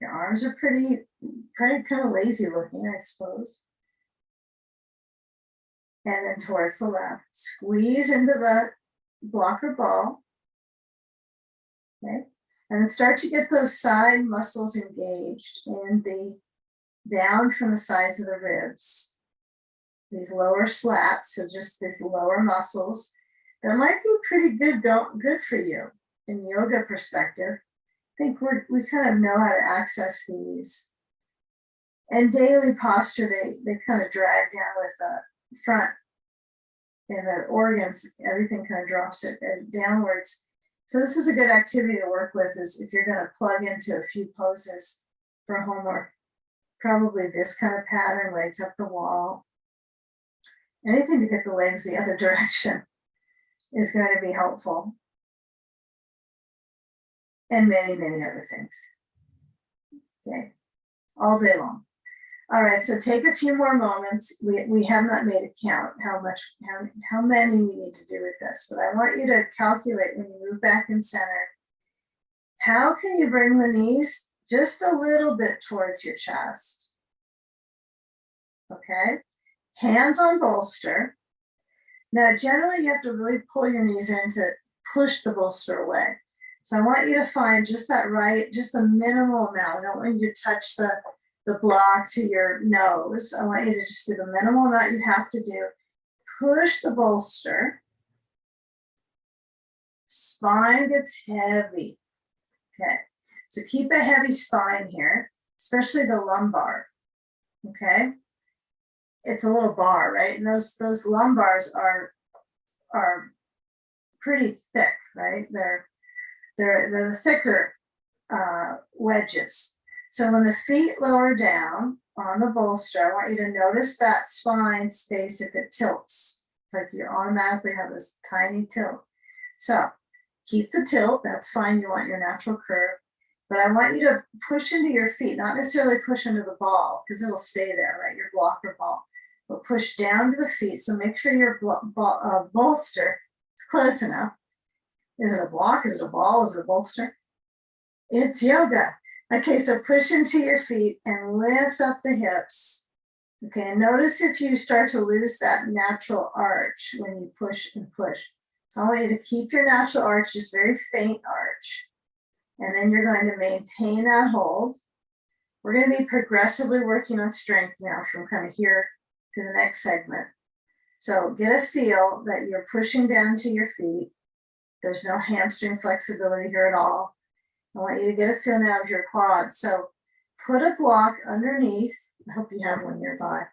Your arms are pretty kind of lazy looking, I suppose. And then towards the left. Squeeze into the blocker ball. Okay, and then start to get those side muscles engaged in the down from the sides of the ribs. These lower slats, so just these lower muscles that might be pretty good for you in yoga perspective. I think we kind of know how to access these. And daily posture, they kind of drag down with the front and the organs, everything kind of drops it downwards. So this is a good activity to work with, is if you're going to plug into a few poses for homework. Probably this kind of pattern, legs up the wall. Anything to get the legs the other direction is going to be helpful. And many, many other things. Okay, all day long. All right, so take a few more moments. We have not made a count how many we need to do with this, but I want you to calculate when you move back in center, how can you bring the knees just a little bit towards your chest? Okay, hands on bolster. Now, generally you have to really pull your knees in to push the bolster away. So I want you to find just the minimal amount. I don't want you to touch the block to your nose. I want you to just do the minimal amount you have to do. Push the bolster. Spine gets heavy. Okay, so keep a heavy spine here, especially the lumbar. Okay, it's a little bar, right? And those lumbars are pretty thick, right? They're the thicker wedges. So when the feet lower down on the bolster, I want you to notice that spine space if it tilts. Like you automatically have this tiny tilt. So Keep the tilt, that's fine, you want your natural curve. But I want you to push into your feet, not necessarily push into the ball, because it'll stay there, right? Your block or ball. But push down to the feet, so make sure your bolster is close enough. Is it a block? Is it a ball? Is it a bolster? It's yoga. Okay, so push into your feet and lift up the hips. Okay, and notice if you start to lose that natural arch when you push and push. So I want you to keep your natural arch, just very faint arch. And then you're going to maintain that hold. We're going to be progressively working on strength now from kind of here to the next segment. So get a feel that you're pushing down to your feet. There's no hamstring flexibility here at all. I want you to get a feel now of your quads. So put a block underneath. I hope you have one nearby.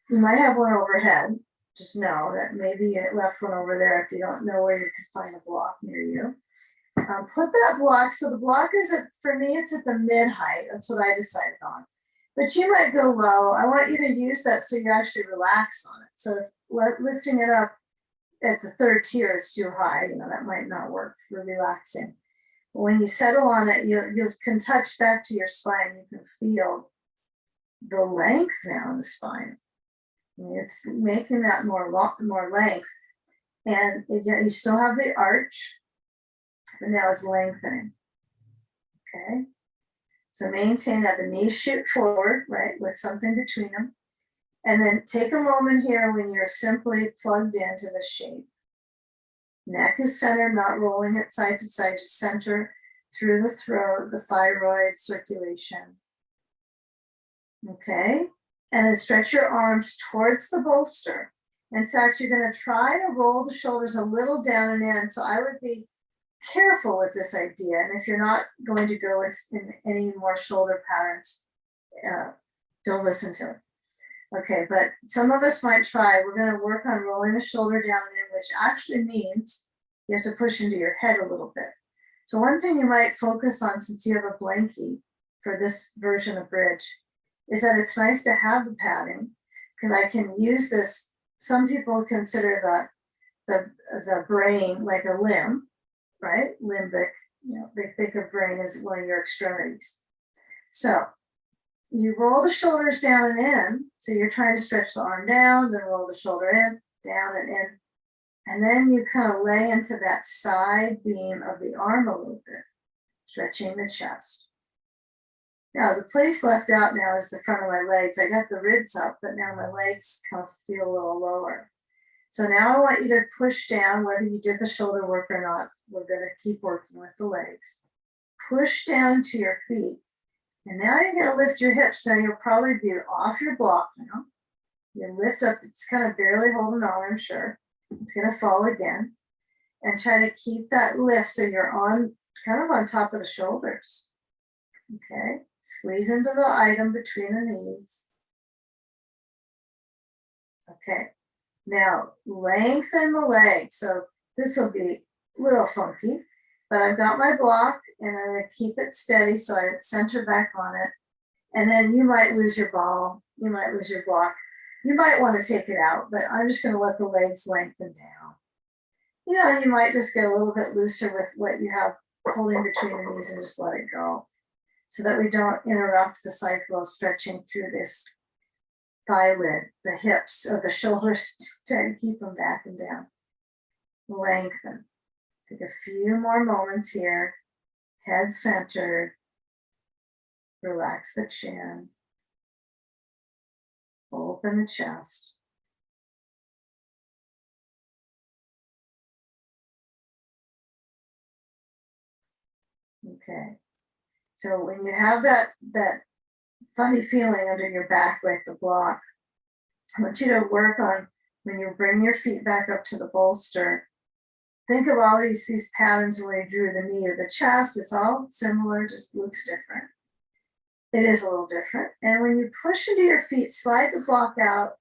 You might have one overhead. Just know that maybe you left one over there if you don't know where you can find a block near you. Put that block, so the block is, for me, it's at the mid-height. That's what I decided on. But you might go low. I want you to use that so you actually relax on it. So lifting it up at the third tier is too high, that might not work for relaxing. But when you settle on it, you can touch back to your spine. You can feel the length now in the spine. It's making that more length. And you still have the arch, but now it's lengthening. Okay. So maintain that the knees shoot forward, right, with something between them. And then take a moment here when you're simply plugged into the shape. Neck is centered, not rolling it side to side, just center through the throat, the thyroid circulation. Okay. And then stretch your arms towards the bolster. In fact, you're going to try to roll the shoulders a little down and in. So I would be careful with this idea. And if you're not going to go with any more shoulder patterns, don't listen to it. Okay, but some of us might try. We're going to work on rolling the shoulder down and in, which actually means you have to push into your head a little bit. So one thing you might focus on, since you have a blankie for this version of bridge, is that it's nice to have the padding, because I can use this. Some people consider the brain like a limb, right? Limbic, they think of brain as one of your extremities. So you roll the shoulders down and in. So you're trying to stretch the arm down, then roll the shoulder in, down and in. And then you kind of lay into that side beam of the arm a little bit, stretching the chest. Now the place left out now is the front of my legs. I got the ribs up, but now my legs kind of feel a little lower. So now I want you to push down, whether you did the shoulder work or not. We're going to keep working with the legs. Push down to your feet. And now you're going to lift your hips. Now you'll probably be off your block now. You lift up, it's kind of barely holding on, I'm sure. It's going to fall again. And try to keep that lift so you're kind of on top of the shoulders. Okay. Squeeze into the item between the knees. Okay. Now lengthen the legs. So this will be a little funky, but I've got my block and I'm going to keep it steady so I center back on it. And then you might lose your ball. You might lose your block. You might want to take it out, but I'm just going to let the legs lengthen down. And you might just get a little bit looser with what you have holding between the knees and just let it go, so that we don't interrupt the cycle of stretching through this thigh lid, the hips or the shoulders, trying to keep them back and down. Lengthen. Take a few more moments here. Head centered. Relax the chin. Open the chest. Okay. So when you have that funny feeling under your back with the block, I want you to work on, when you bring your feet back up to the bolster, think of all these patterns where you drew the knee to the chest. It's all similar, just looks different. It is a little different. And when you push into your feet, slide the block out,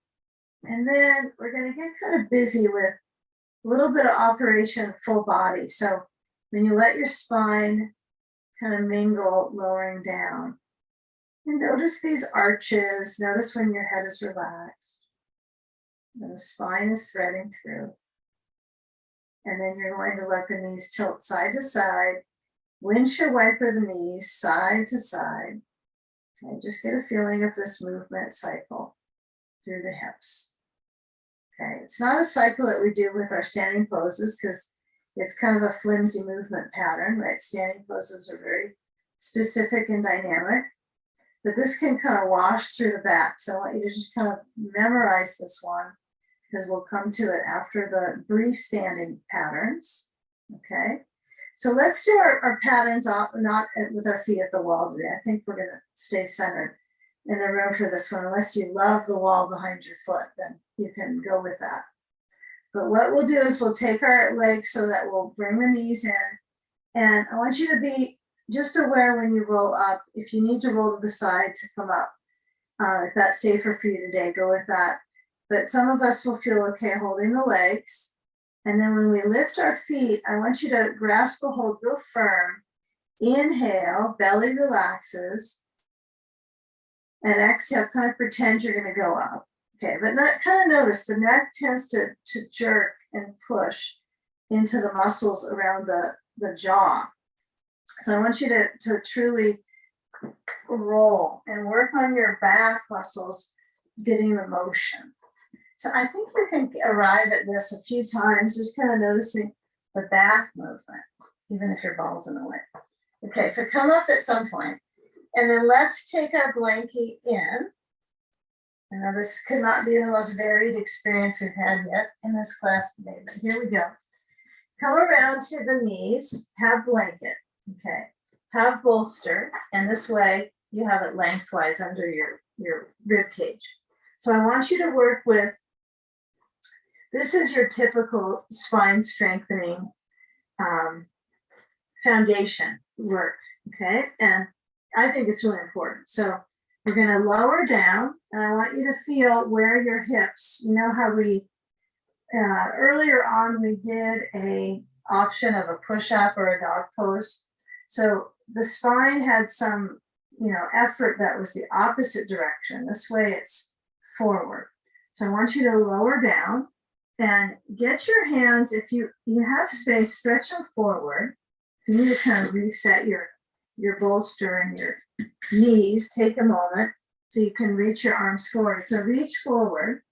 and then we're going to get kind of busy with a little bit of operation full body. So when you let your spine kind of mingle, lowering down, and notice these arches. Notice when your head is relaxed and the spine is threading through. And then you're going to let the knees tilt side to side. Windshield wiper the knees side to side. Okay, just get a feeling of this movement cycle through the hips. Okay, it's not a cycle that we do with our standing poses because it's kind of a flimsy movement pattern, right? Standing poses are very specific and dynamic, but this can kind of wash through the back. So I want you to just kind of memorize this one because we'll come to it after the brief standing patterns. Okay, so let's do our patterns off, not with our feet at the wall today. I think we're going to stay centered in the room for this one. Unless you love the wall behind your foot, then you can go with that. But what we'll do is we'll take our legs so that we'll bring the knees in. And I want you to be just aware when you roll up, if you need to roll to the side to come up, if that's safer for you today, go with that. But some of us will feel okay holding the legs. And then when we lift our feet, I want you to grasp a hold real firm. Inhale, belly relaxes. And exhale, kind of pretend you're going to go up. Okay, but kind of notice the neck tends to jerk and push into the muscles around the jaw. So I want you to truly roll and work on your back muscles, getting the motion. So I think you can arrive at this a few times, just kind of noticing the back movement, even if your ball's in the way. Okay, so come up at some point, and then let's take our blankie in. I know this could not be the most varied experience we've had yet in this class today, but here we go. Come around to the knees, have blanket, okay, have bolster, and this way you have it lengthwise under your rib cage. So I want you to work with, this is your typical spine strengthening foundation work, okay? And I think it's really important. So we're going to lower down, and I want you to feel where your hips, you know how we, earlier on, we did a option of a push-up or a dog pose. So the spine had some, effort that was the opposite direction. This way it's forward. So I want you to lower down and get your hands, if you have space, stretch them forward. You need to kind of reset your bolster and your knees. Take a moment so you can reach your arms forward. So reach forward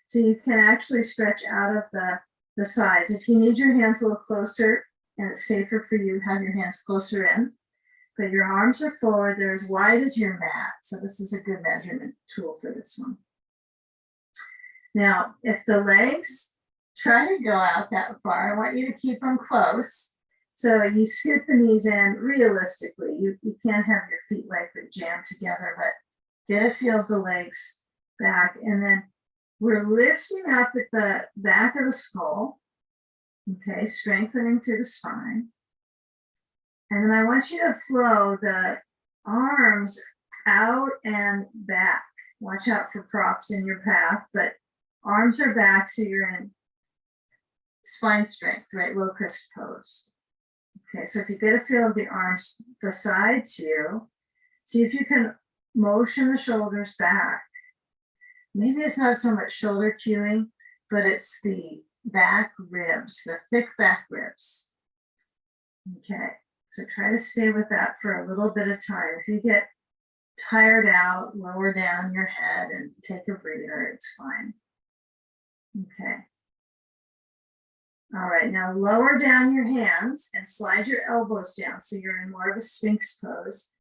so you can actually stretch out of the sides. If you need your hands a little closer and it's safer for you, have your hands closer in. But your arms are forward. They're as wide as your mat. So this is a good measurement tool for this one. Now, if the legs try to go out that far, I want you to keep them close. So you scoot the knees in realistically. You can't have your feet likely jammed together, but get a feel of the legs back. And then we're lifting up at the back of the skull, okay, strengthening through the spine. And then I want you to flow the arms out and back. Watch out for props in your path, but arms are back so you're in spine strength, right? Locust pose. Okay, so if you get a feel of the arms beside you, see if you can motion the shoulders back. Maybe it's not so much shoulder cueing, but it's the back ribs, the thick back ribs. Okay, so try to stay with that for a little bit of time. If you get tired out, lower down your head and take a breather, it's fine. Okay. All right, now lower down your hands and slide your elbows down so you're in more of a Sphinx pose.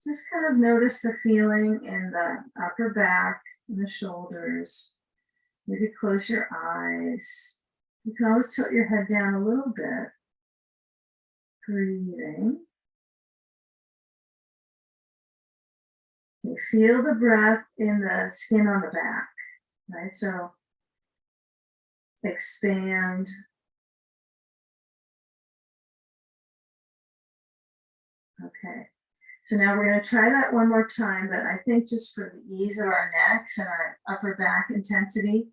Just kind of notice the feeling in the upper back and the shoulders. Maybe close your eyes. You can always tilt your head down a little bit. Breathing. Okay, feel the breath in the skin on the back, right? So expand. Okay, so now we're going to try that one more time, but I think just for the ease of our necks and our upper back intensity,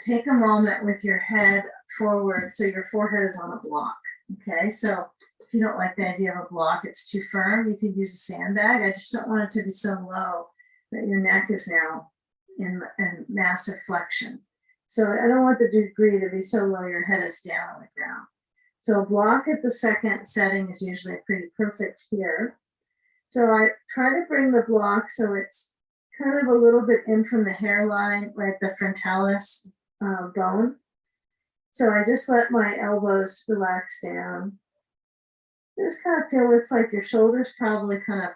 take a moment with your head forward so your forehead is on a block. Okay, so if you don't like the idea of a block, it's too firm, you could use a sandbag. I just don't want it to be so low that your neck is now in massive flexion. So I don't want the degree to be so low your head is down on the ground. So a block at the second setting is usually pretty perfect here. So I try to bring the block so it's kind of a little bit in from the hairline, right, the frontalis bone. So I just let my elbows relax down. Just kind of feel it's like your shoulders probably kind of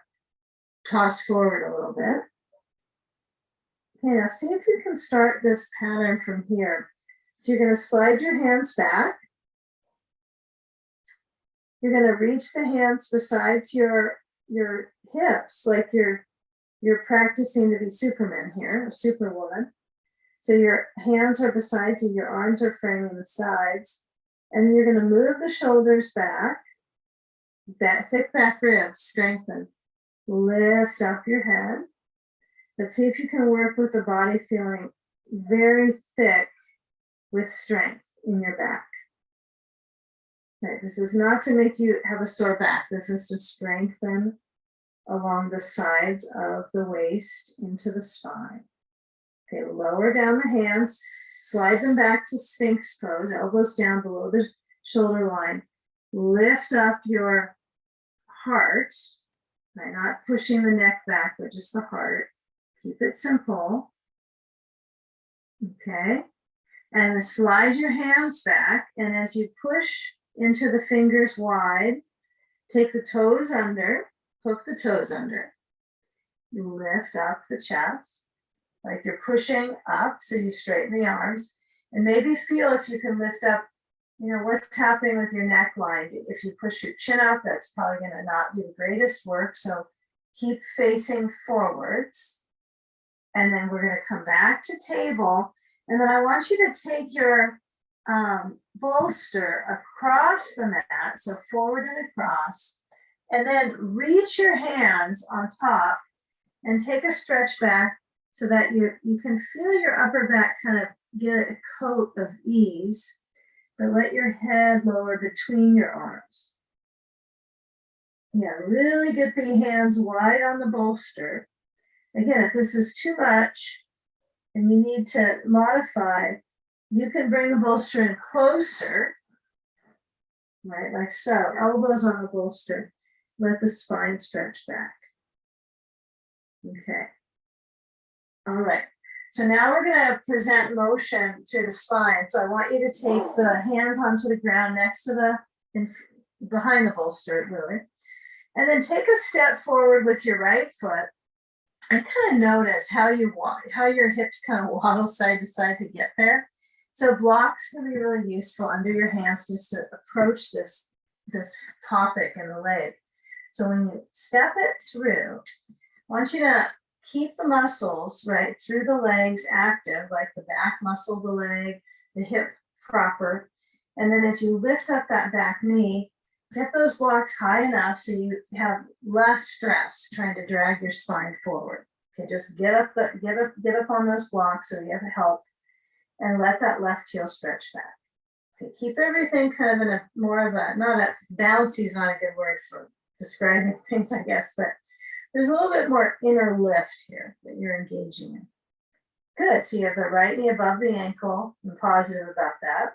toss forward a little bit. Okay, now see if you can start this pattern from here. So you're going to slide your hands back. You're going to reach the hands besides your hips, like you're practicing to be Superman here, or Superwoman. So your hands are besides you, your arms are framing the sides. And then you're going to move the shoulders back, thick back ribs, strengthen. Lift up your head. Let's see if you can work with the body feeling very thick with strength in your back. Okay, this is not to make you have a sore back. This is to strengthen along the sides of the waist into the spine. Okay, lower down the hands, slide them back to Sphinx Pose, elbows down below the shoulder line. Lift up your heart, right? Not pushing the neck back, but just the heart. Keep it simple. Okay, and then slide your hands back, and as you push into the fingers wide, take the toes under, hook the toes under. You lift up the chest, like you're pushing up, so you straighten the arms, and maybe feel if you can lift up, you know, what's happening with your neckline. If you push your chin up, that's probably going to not do the greatest work, so keep facing forwards. And then we're going to come back to table, and then I want you to take your bolster across the mat, so forward and across, and then reach your hands on top and take a stretch back so that you can feel your upper back kind of get a coat of ease, but let your head lower between your arms. Yeah, really get the hands wide on the bolster. Again, if this is too much and you need to modify, you can bring the bolster in closer, right, like so, elbows on the bolster. Let the spine stretch back. Okay. All right. So now we're going to present motion through the spine. So I want you to take the hands onto the ground next to behind the bolster, really. And then take a step forward with your right foot. And kind of notice how your hips kind of waddle side to side to get there. So blocks can be really useful under your hands just to approach this topic in the leg. So when you step it through, I want you to keep the muscles right through the legs active, like the back muscle of the leg, the hip proper. And then as you lift up that back knee, get those blocks high enough so you have less stress trying to drag your spine forward. Okay, just get up on those blocks so you have help, and let that left heel stretch back. Okay, keep everything kind of in a more of a, not a bouncy is not a good word for describing things, I guess, but there's a little bit more inner lift here that you're engaging in. Good, so you have the right knee above the ankle. I'm positive about that.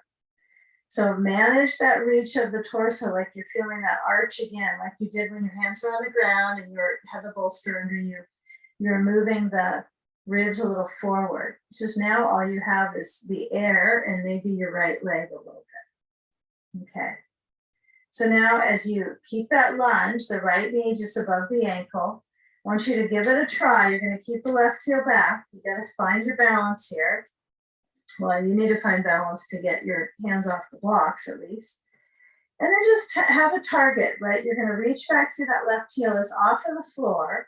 So manage that reach of the torso, like you're feeling that arch again, like you did when your hands were on the ground and you had the bolster under you. You're moving the ribs a little forward. It's just now all you have is the air and maybe your right leg a little bit. Okay. So now as you keep that lunge, the right knee just above the ankle, I want you to give it a try. You're going to keep the left heel back. You got to find your balance here. Well, you need to find balance to get your hands off the blocks at least. And then just have a target, right? You're going to reach back through that left heel that's off of the floor.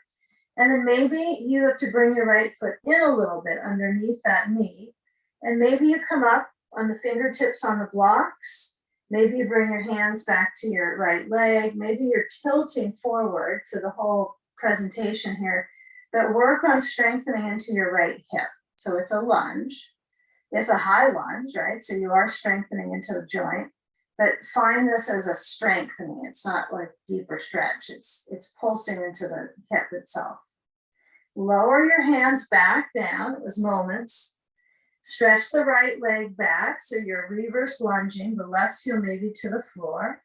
And then maybe you have to bring your right foot in a little bit underneath that knee. And maybe you come up on the fingertips on the blocks. Maybe you bring your hands back to your right leg. Maybe you're tilting forward for the whole presentation here. But work on strengthening into your right hip. So it's a lunge. It's a high lunge, right? So you are strengthening into the joint, but find this as a strengthening. It's not like deeper stretch. It's pulsing into the hip itself. Lower your hands back down. It was moments. Stretch the right leg back, so you're reverse lunging, the left heel maybe to the floor.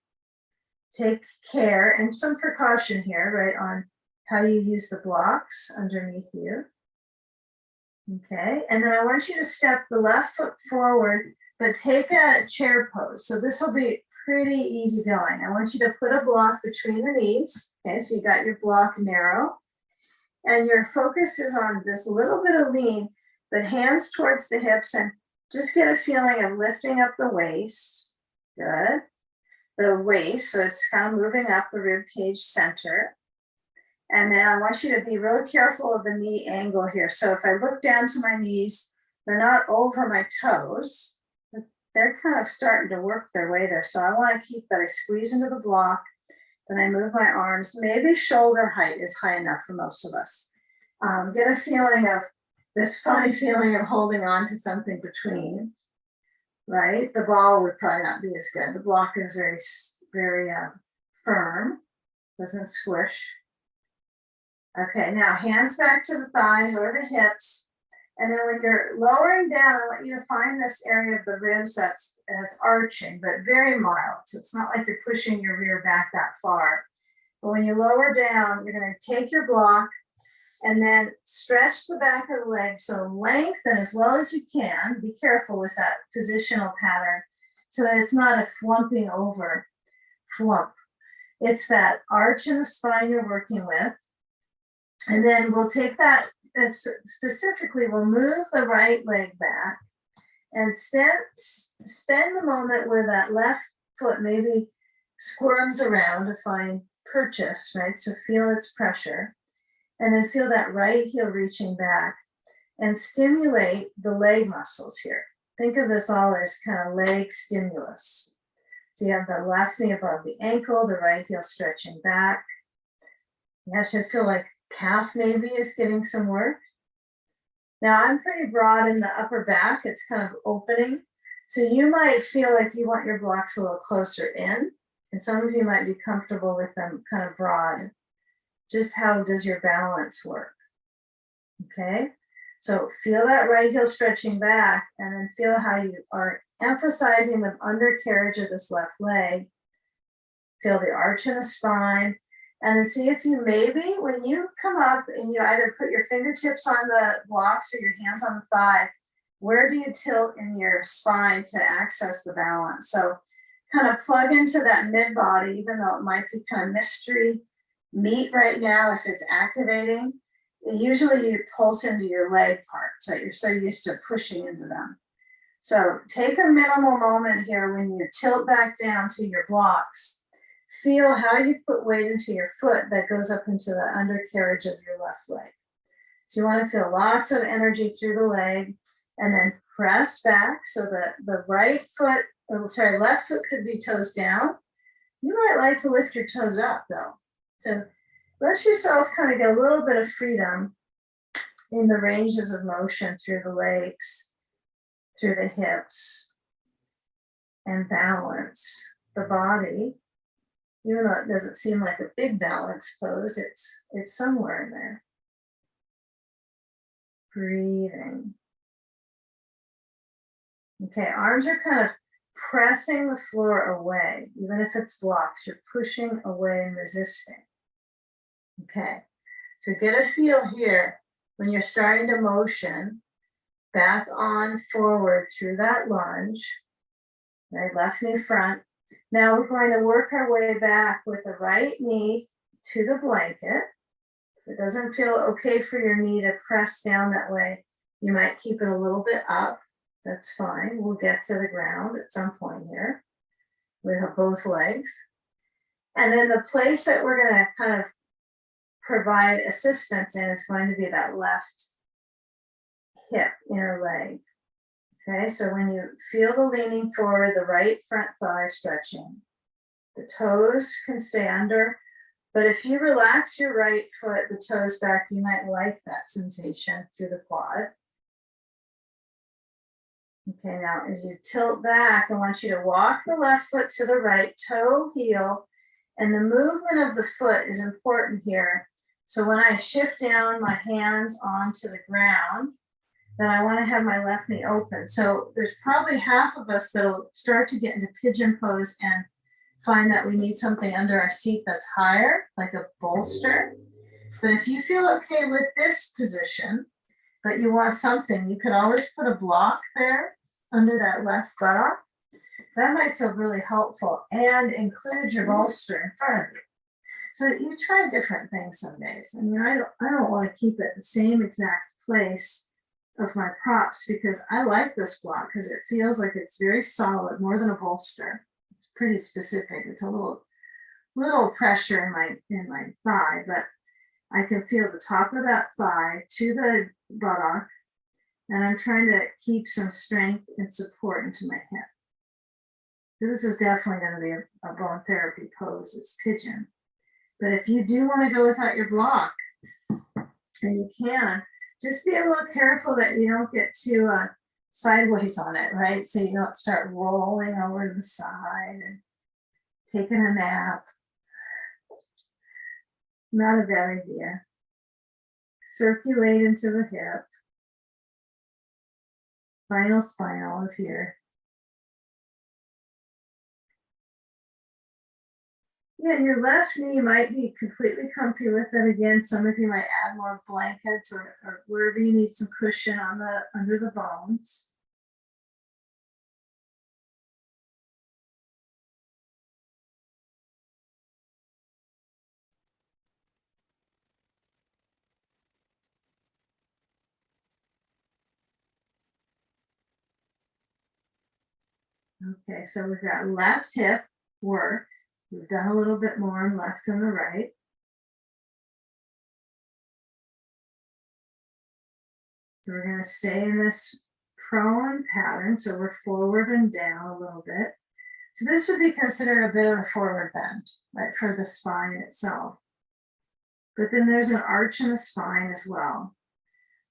Take care and some precaution here, right, on how you use the blocks underneath you. Okay, and then I want you to step the left foot forward, but take a chair pose. So this will be pretty easy going. I want you to put a block between the knees. Okay, so you got your block narrow, and your focus is on this little bit of lean, but hands towards the hips, and just get a feeling of lifting up the waist. Good. The waist, so it's kind of moving up the rib cage center. And then I want you to be really careful of the knee angle here. So if I look down to my knees, they're not over my toes, but they're kind of starting to work their way there. So I want to keep that. I squeeze into the block, then I move my arms. Maybe shoulder height is high enough for most of us. Get a feeling of this funny feeling of holding on to something between, right? The ball would probably not be as good. The block is very, very firm, doesn't squish. Okay, now hands back to the thighs or the hips. And then when you're lowering down, I want you to find this area of the ribs that's arching, but very mild. So it's not like you're pushing your rear back that far. But when you lower down, you're going to take your block and then stretch the back of the leg. So lengthen as well as you can. Be careful with that positional pattern so that it's not a flumping over flump. It's that arch in the spine you're working with. And then we'll take that, specifically, we'll move the right leg back and spend the moment where that left foot maybe squirms around to find purchase, right? So feel its pressure. And then feel that right heel reaching back and stimulate the leg muscles here. Think of this all as kind of leg stimulus. So you have the left knee above the ankle, the right heel stretching back. You actually feel like calf maybe is getting some work. Now I'm pretty broad in the upper back. It's kind of opening. So you might feel like you want your blocks a little closer in, and some of you might be comfortable with them kind of broad. Just how does your balance work? Okay, so feel that right heel stretching back, and then feel how you are emphasizing the undercarriage of this left leg. Feel the arch in the spine. And then see if you maybe, when you come up and you either put your fingertips on the blocks or your hands on the thigh, where do you tilt in your spine to access the balance? So kind of plug into that mid body, even though it might be kind of mystery meat right now if it's activating. Usually you pulse into your leg parts, right? You're so used to pushing into them. So take a minimal moment here when you tilt back down to your blocks. Feel how you put weight into your foot that goes up into the undercarriage of your left leg. So you want to feel lots of energy through the leg and then press back so that the left foot could be toes down. You might like to lift your toes up though. So let yourself kind of get a little bit of freedom in the ranges of motion through the legs, through the hips, and balance the body. Even though it doesn't seem like a big balance pose, it's somewhere in there. Breathing. Okay, arms are kind of pressing the floor away. Even if it's blocked, you're pushing away and resisting. Okay, so get a feel here when you're starting to motion, back on forward through that lunge, right, left knee front. Now we're going to work our way back with the right knee to the blanket. If it doesn't feel okay for your knee to press down that way, you might keep it a little bit up. That's fine. We'll get to the ground at some point here with both legs. And then the place that we're going to kind of provide assistance in is going to be that left hip, inner leg. Okay, so when you feel the leaning forward, the right front thigh stretching, the toes can stay under, but if you relax your right foot, the toes back, you might like that sensation through the quad. Okay, now as you tilt back, I want you to walk the left foot to the right, toe, heel, and the movement of the foot is important here. So when I shift down my hands onto the ground, then I want to have my left knee open. So there's probably half of us that'll start to get into pigeon pose and find that we need something under our seat that's higher, like a bolster. But if you feel okay with this position, but you want something, you could always put a block there under that left buttock. That might feel really helpful, and include your bolster in front of you. So you try different things some days. I mean, I don't want to keep it the same exact place of my props, because I like this block because it feels like it's very solid, more than a bolster. It's pretty specific. It's a little pressure in my thigh, but I can feel the top of that thigh to the buttock, and I'm trying to keep some strength and support into my hip. This is definitely going to be a bone therapy pose, it's pigeon. But if you do want to go without your block, and you can, just be a little careful that you don't get too sideways on it, right? So you don't start rolling over to the side and taking a nap. Not a bad idea. Circulate into the hip. Spinal is here. Yeah, your left knee might be completely comfy with it. Again, some of you might add more blankets or wherever you need some cushion on under the bones. Okay, so we've got left hip work. We've done a little bit more on left and the right. So we're going to stay in this prone pattern. So we're forward and down a little bit. So this would be considered a bit of a forward bend, right, for the spine itself. But then there's an arch in the spine as well.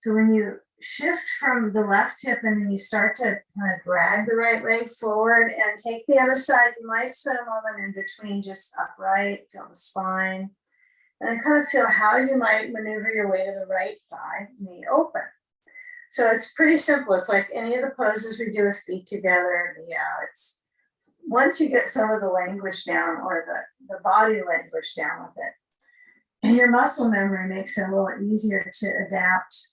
So when you shift from the left hip and then you start to kind of drag the right leg forward and take the other side, you might spend a moment in between, just upright, feel the spine, and then kind of feel how you might maneuver your way to the right thigh, knee open. So it's pretty simple. It's like any of the poses we do with feet together. Yeah, it's once you get some of the language down, or the body language down with it, and your muscle memory makes it a little easier to adapt.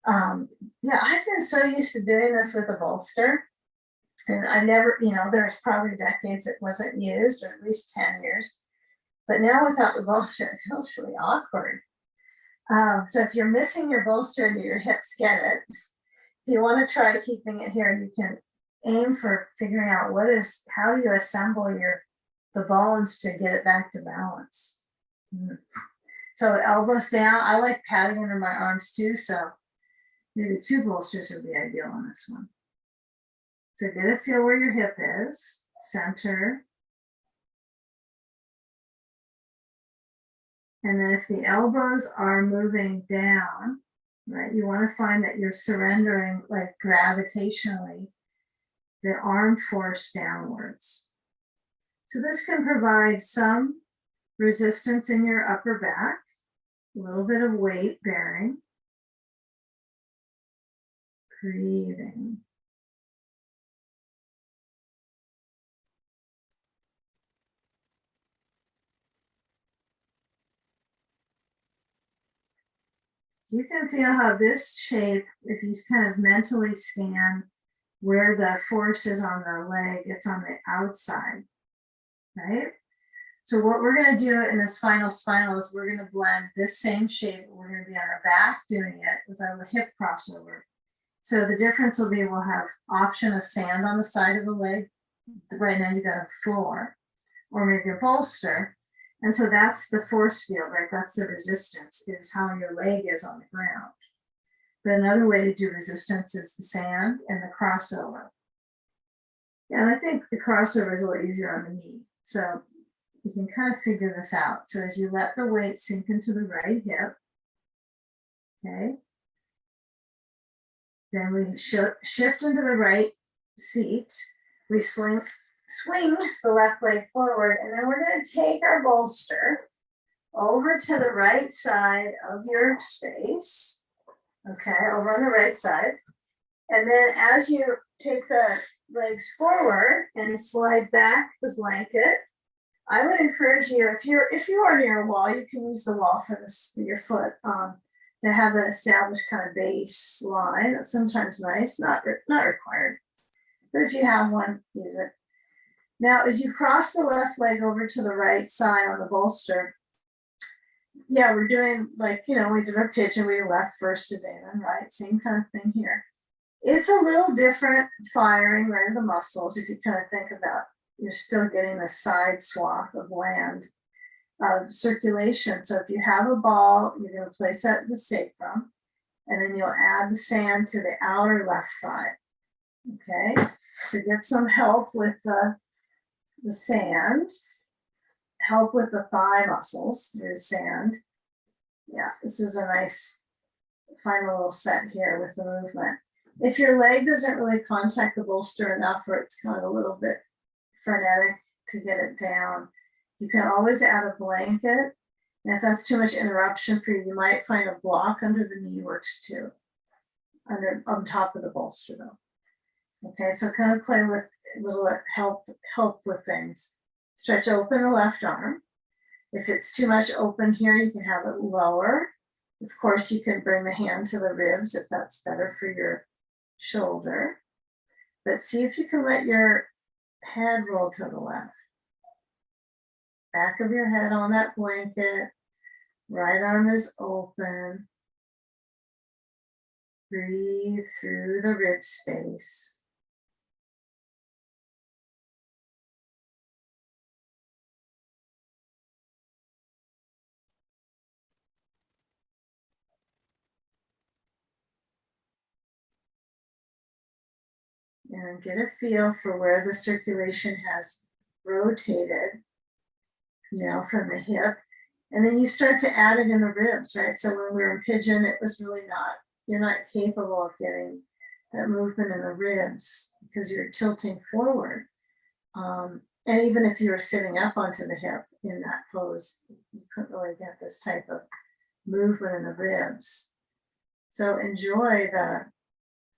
Yeah, I've been so used to doing this with a bolster, and I never, there's probably decades it wasn't used, or at least 10 years. But now without the bolster, it feels really awkward. So if you're missing your bolster and your hips get it, if you want to try keeping it here, you can aim for figuring out how do you assemble the bones to get it back to balance. So elbows down. I like padding under my arms too, so maybe 2 bolsters would be ideal on this one. So get a feel where your hip is, center. And then if the elbows are moving down, right, you want to find that you're surrendering, like gravitationally, the arm force downwards. So this can provide some resistance in your upper back, a little bit of weight bearing. Breathing. So you can feel how this shape, if you kind of mentally scan where the force is on the leg, it's on the outside, right? So what we're going to do in this final spinal is we're going to blend this same shape. We're going to be on our back doing it with our hip crossover. So the difference will be we'll have option of sand on the side of the leg. Right now you got a floor, or maybe a bolster. And so that's the force field, right? That's the resistance, is how your leg is on the ground. But another way to do resistance is the sand and the crossover. Yeah, and I think the crossover is a little easier on the knee. So you can kind of figure this out. So as you let the weight sink into the right hip, okay, then we shift into the right seat. We swing the left leg forward, and then we're going to take our bolster over to the right side of your space. Okay, over on the right side. And then as you take the legs forward and slide back the blanket, I would encourage you, if you are near a wall, you can use the wall for this your foot to have an established kind of baseline. That's sometimes nice, not required. But if you have one, use it. Now, as you cross the left leg over to the right side on the bolster, yeah, we're doing like, we did our pigeon, we left first today, then right, same kind of thing here. It's a little different firing right of the muscles if you kind of think about you're still getting the side swath of land of circulation. So if you have a ball, you're going to place that in the sacrum, and then you'll add the sand to the outer left thigh. Okay, so get some help with the sand, help with the thigh muscles through sand. Yeah, this is a nice final little set here with the movement. If your leg doesn't really contact the bolster enough, or it's kind of a little bit frenetic to get it down, you can always add a blanket. And if that's too much interruption for you, you might find a block under the knee works too, on top of the bolster though. Okay, so kind of play with a little help with things. Stretch open the left arm. If it's too much open here, you can have it lower. Of course, you can bring the hand to the ribs if that's better for your shoulder. But see if you can let your head roll to the left. Back of your head on that blanket. Right arm is open. Breathe through the rib space. And get a feel for where the circulation has rotated now from the hip. And then you start to add it in the ribs, right? So when we were in pigeon, it was really you're not capable of getting that movement in the ribs because you're tilting forward. And even if you were sitting up onto the hip in that pose, you couldn't really get this type of movement in the ribs. So enjoy the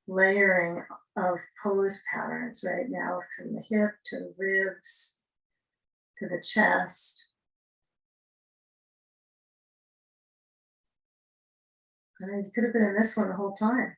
layering of pose patterns right now from the hip to the ribs to the chest. You could have been in this one the whole time.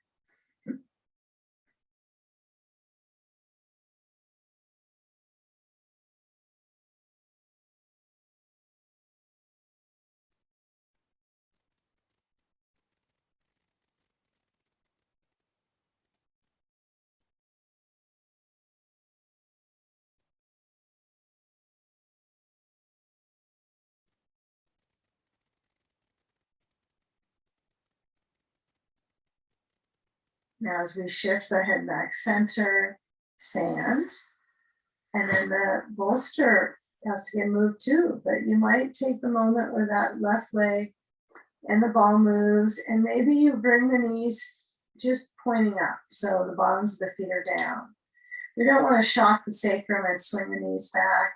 Now as we shift the head back center, sand, and then the bolster has to get moved too, but you might take the moment where that left leg and the ball moves, and maybe you bring the knees just pointing up, so the bottoms of the feet are down. You don't want to shock the sacrum and swing the knees back.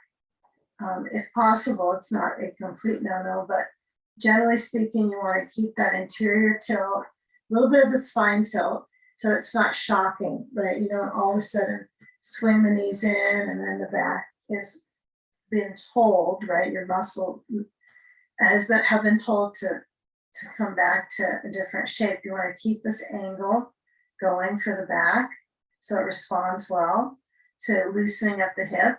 If possible, it's not a complete no-no, but generally speaking, you want to keep that interior tilt, a little bit of the spine tilt, so it's not shocking, right? You don't all of a sudden swing the knees in and then the back is being told, right? Your muscle have been told to come back to a different shape. You want to keep this angle going for the back so it responds well to loosening up the hip.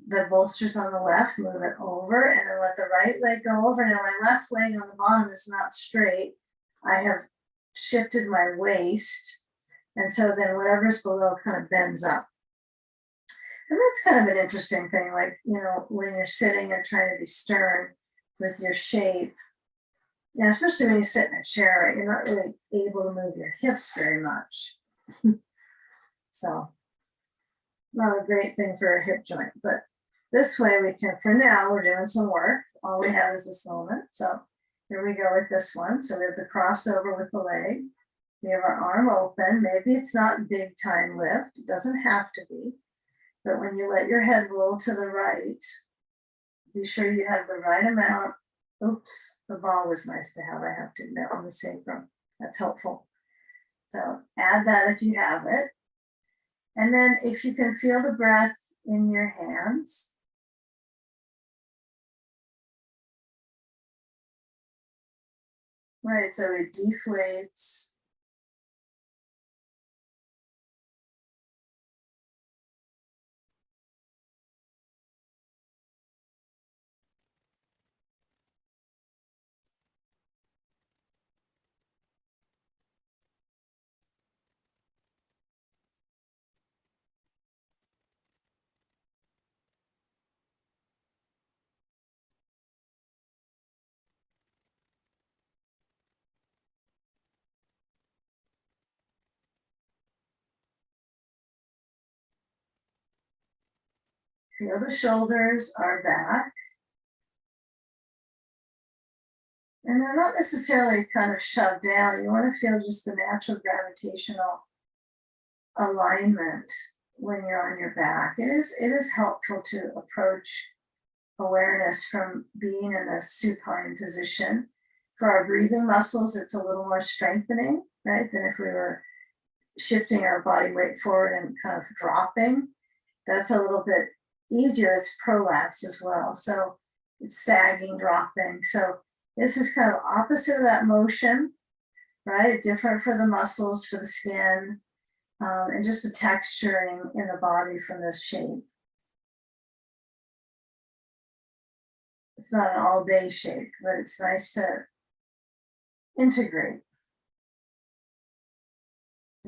The bolster's on the left, move it over, and then let the right leg go over. Now my left leg on the bottom is not straight. I have shifted my waist, and so then whatever's below kind of bends up. And that's kind of an interesting thing, like, when you're sitting and trying to be stern with your shape, especially when you sit in a chair, right, you're not really able to move your hips very much. So, not a great thing for a hip joint, but this way we can, for now, we're doing some work. All we have is this moment. So here we go with this one. So we have the crossover with the leg. We have our arm open. Maybe it's not big time lift. It doesn't have to be. But when you let your head roll to the right, be sure you have the right amount. Oops, the ball was nice to have. I have to admit, on the sacrum. That's helpful. So add that if you have it. And then if you can feel the breath in your hands. Right, so it deflates. Feel the shoulders are back. And they're not necessarily kind of shoved down. You want to feel just the natural gravitational alignment when you're on your back. It is helpful to approach awareness from being in this supine position. For our breathing muscles, it's a little more strengthening, right, than if we were shifting our body weight forward and kind of dropping. That's a little bit easier. It's prolapse as well. So it's sagging, dropping. So this is kind of opposite of that motion, right? Different for the muscles, for the skin, and just the texturing in the body from this shape. It's not an all-day shape, but it's nice to integrate.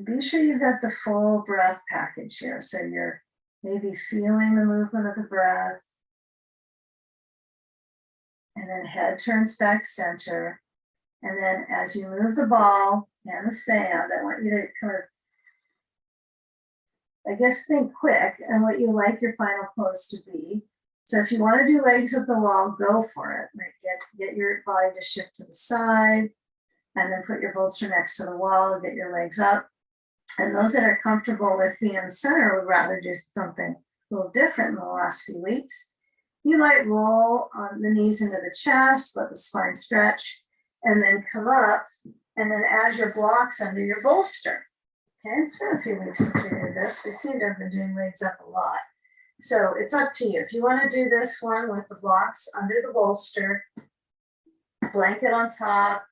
Be sure you've got the full breath package here. So you're maybe feeling the movement of the breath. And then head turns back center. And then as you move the ball and the sand, I want you to kind of, I guess, think quick and what you like your final pose to be. So if you want to do legs at the wall, go for it. Right? Get your body to shift to the side and then put your bolster next to the wall, get your legs up. And those that are comfortable with being in the center would rather do something a little different in the last few weeks. You might roll on the knees into the chest, let the spine stretch, and then come up and then add your blocks under your bolster. Okay, it's been a few weeks since we did this. We seem to have been doing legs up a lot. So it's up to you. If you want to do this one with the blocks under the bolster, blanket on top,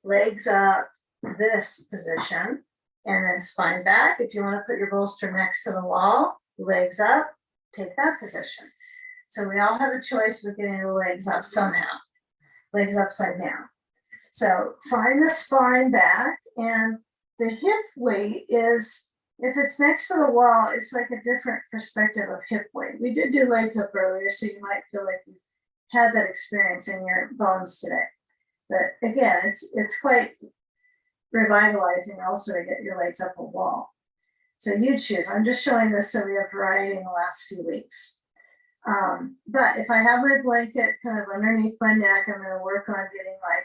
legs up, this position, and then spine back. If you want to put your bolster next to the wall, legs up, take that position. So we all have a choice of getting the legs up somehow, legs upside down. So find the spine back, and the hip weight is, if it's next to the wall, it's like a different perspective of hip weight. We did do legs up earlier, so you might feel like you had that experience in your bones today. But again, it's quite revitalizing also to get your legs up a wall. So you choose. I'm just showing this so we have variety in the last few weeks. But if I have my blanket kind of underneath my neck, I'm going to work on getting my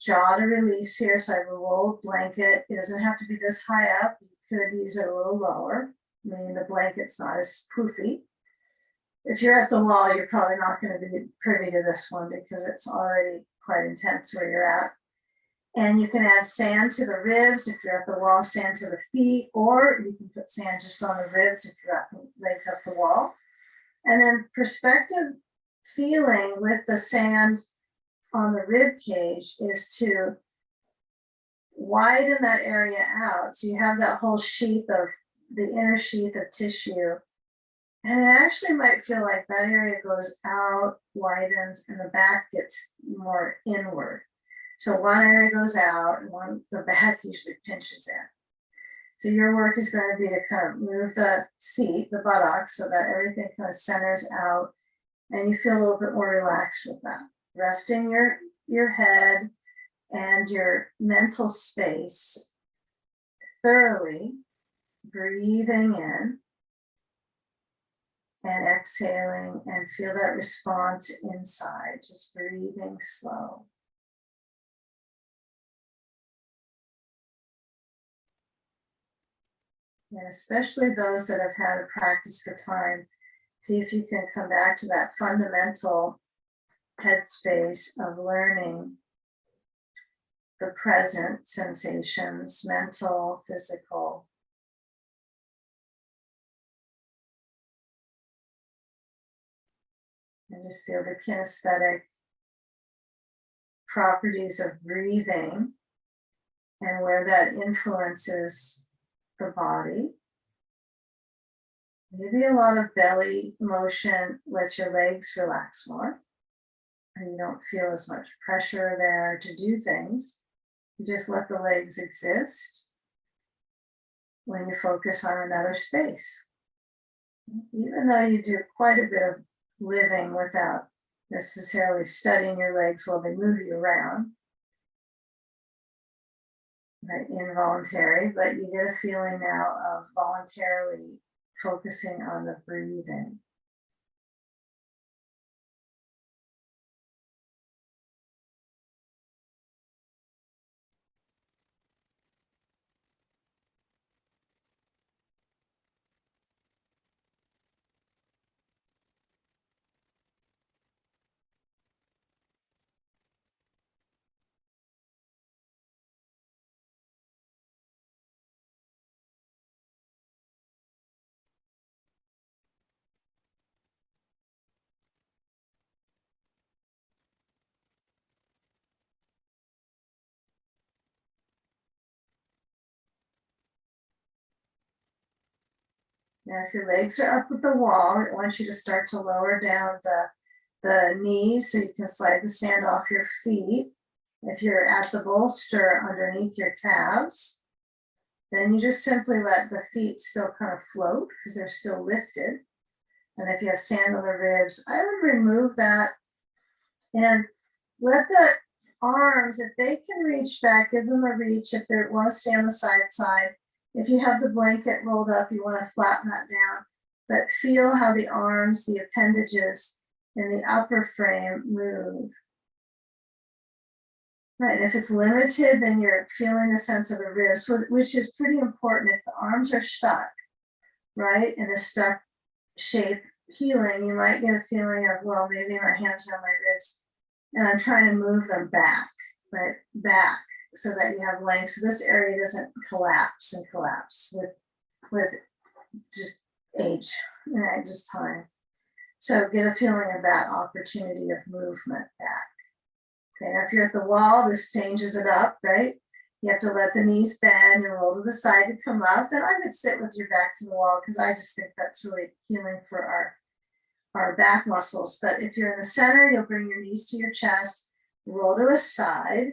jaw to release here. So I have a rolled blanket. It doesn't have to be this high up. You could use it a little lower, meaning the blanket's not as poofy. If you're at the wall, you're probably not going to be privy to this one because it's already quite intense where you're at. And you can add sand to the ribs if you're at the wall, sand to the feet, or you can put sand just on the ribs if you're at the legs up the wall. And then perspective feeling with the sand on the rib cage is to widen that area out. So you have that whole sheath of the inner sheath of tissue. And it actually might feel like that area goes out, widens, and the back gets more inward. So one area goes out and the back usually pinches in. So your work is going to be to kind of move the seat, the buttocks, so that everything kind of centers out and you feel a little bit more relaxed with that. Resting your head and your mental space thoroughly, breathing in and exhaling, and feel that response inside, just breathing slow. And especially those that have had a practice for time, see if you can come back to that fundamental headspace of learning the present sensations, mental, physical. And just feel the kinesthetic properties of breathing and where that influences the body. Maybe a lot of belly motion lets your legs relax more, and you don't feel as much pressure there to do things. You just let the legs exist when you focus on another space. Even though you do quite a bit of living without necessarily studying your legs while they move you around, right? Involuntary, but you get a feeling now of voluntarily focusing on the breathing. Now, if your legs are up with the wall, I want you to start to lower down the knees so you can slide the sand off your feet. If you're at the bolster underneath your calves, then you just simply let the feet still kind of float because they're still lifted. And if you have sand on the ribs, I would remove that and let the arms, if they can reach back, give them a reach. If they want to stay on the side. If you have the blanket rolled up, you want to flatten that down, but feel how the arms, the appendages in the upper frame move. Right, if it's limited, then you're feeling the sense of the ribs, which is pretty important. If the arms are stuck, right, in a stuck shape healing, you might get a feeling of, well, maybe my hands are on my ribs and I'm trying to move them back, right, back, so that you have length. So this area doesn't collapse with just age, right, just time. So get a feeling of that opportunity of movement back. Okay, now if you're at the wall, this changes it up, right? You have to let the knees bend and roll to the side to come up. And I would sit with your back to the wall because I just think that's really healing for our back muscles. But if you're in the center, you'll bring your knees to your chest, roll to a side,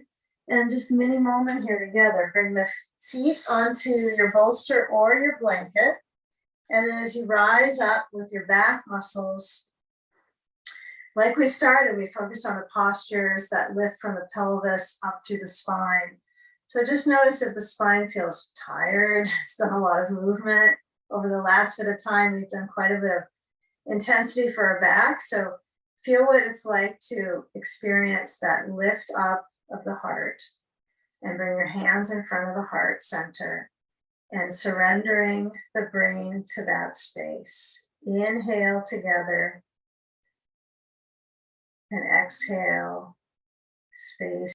and just mini moment here together. Bring the seat onto your bolster or your blanket. And then as you rise up with your back muscles, like we started, we focused on the postures that lift from the pelvis up through the spine. So just notice if the spine feels tired. It's done a lot of movement. Over the last bit of time, we've done quite a bit of intensity for our back. So feel what it's like to experience that lift up of the heart, and bring your hands in front of the heart center and surrendering the brain to that space. Inhale together and exhale, space.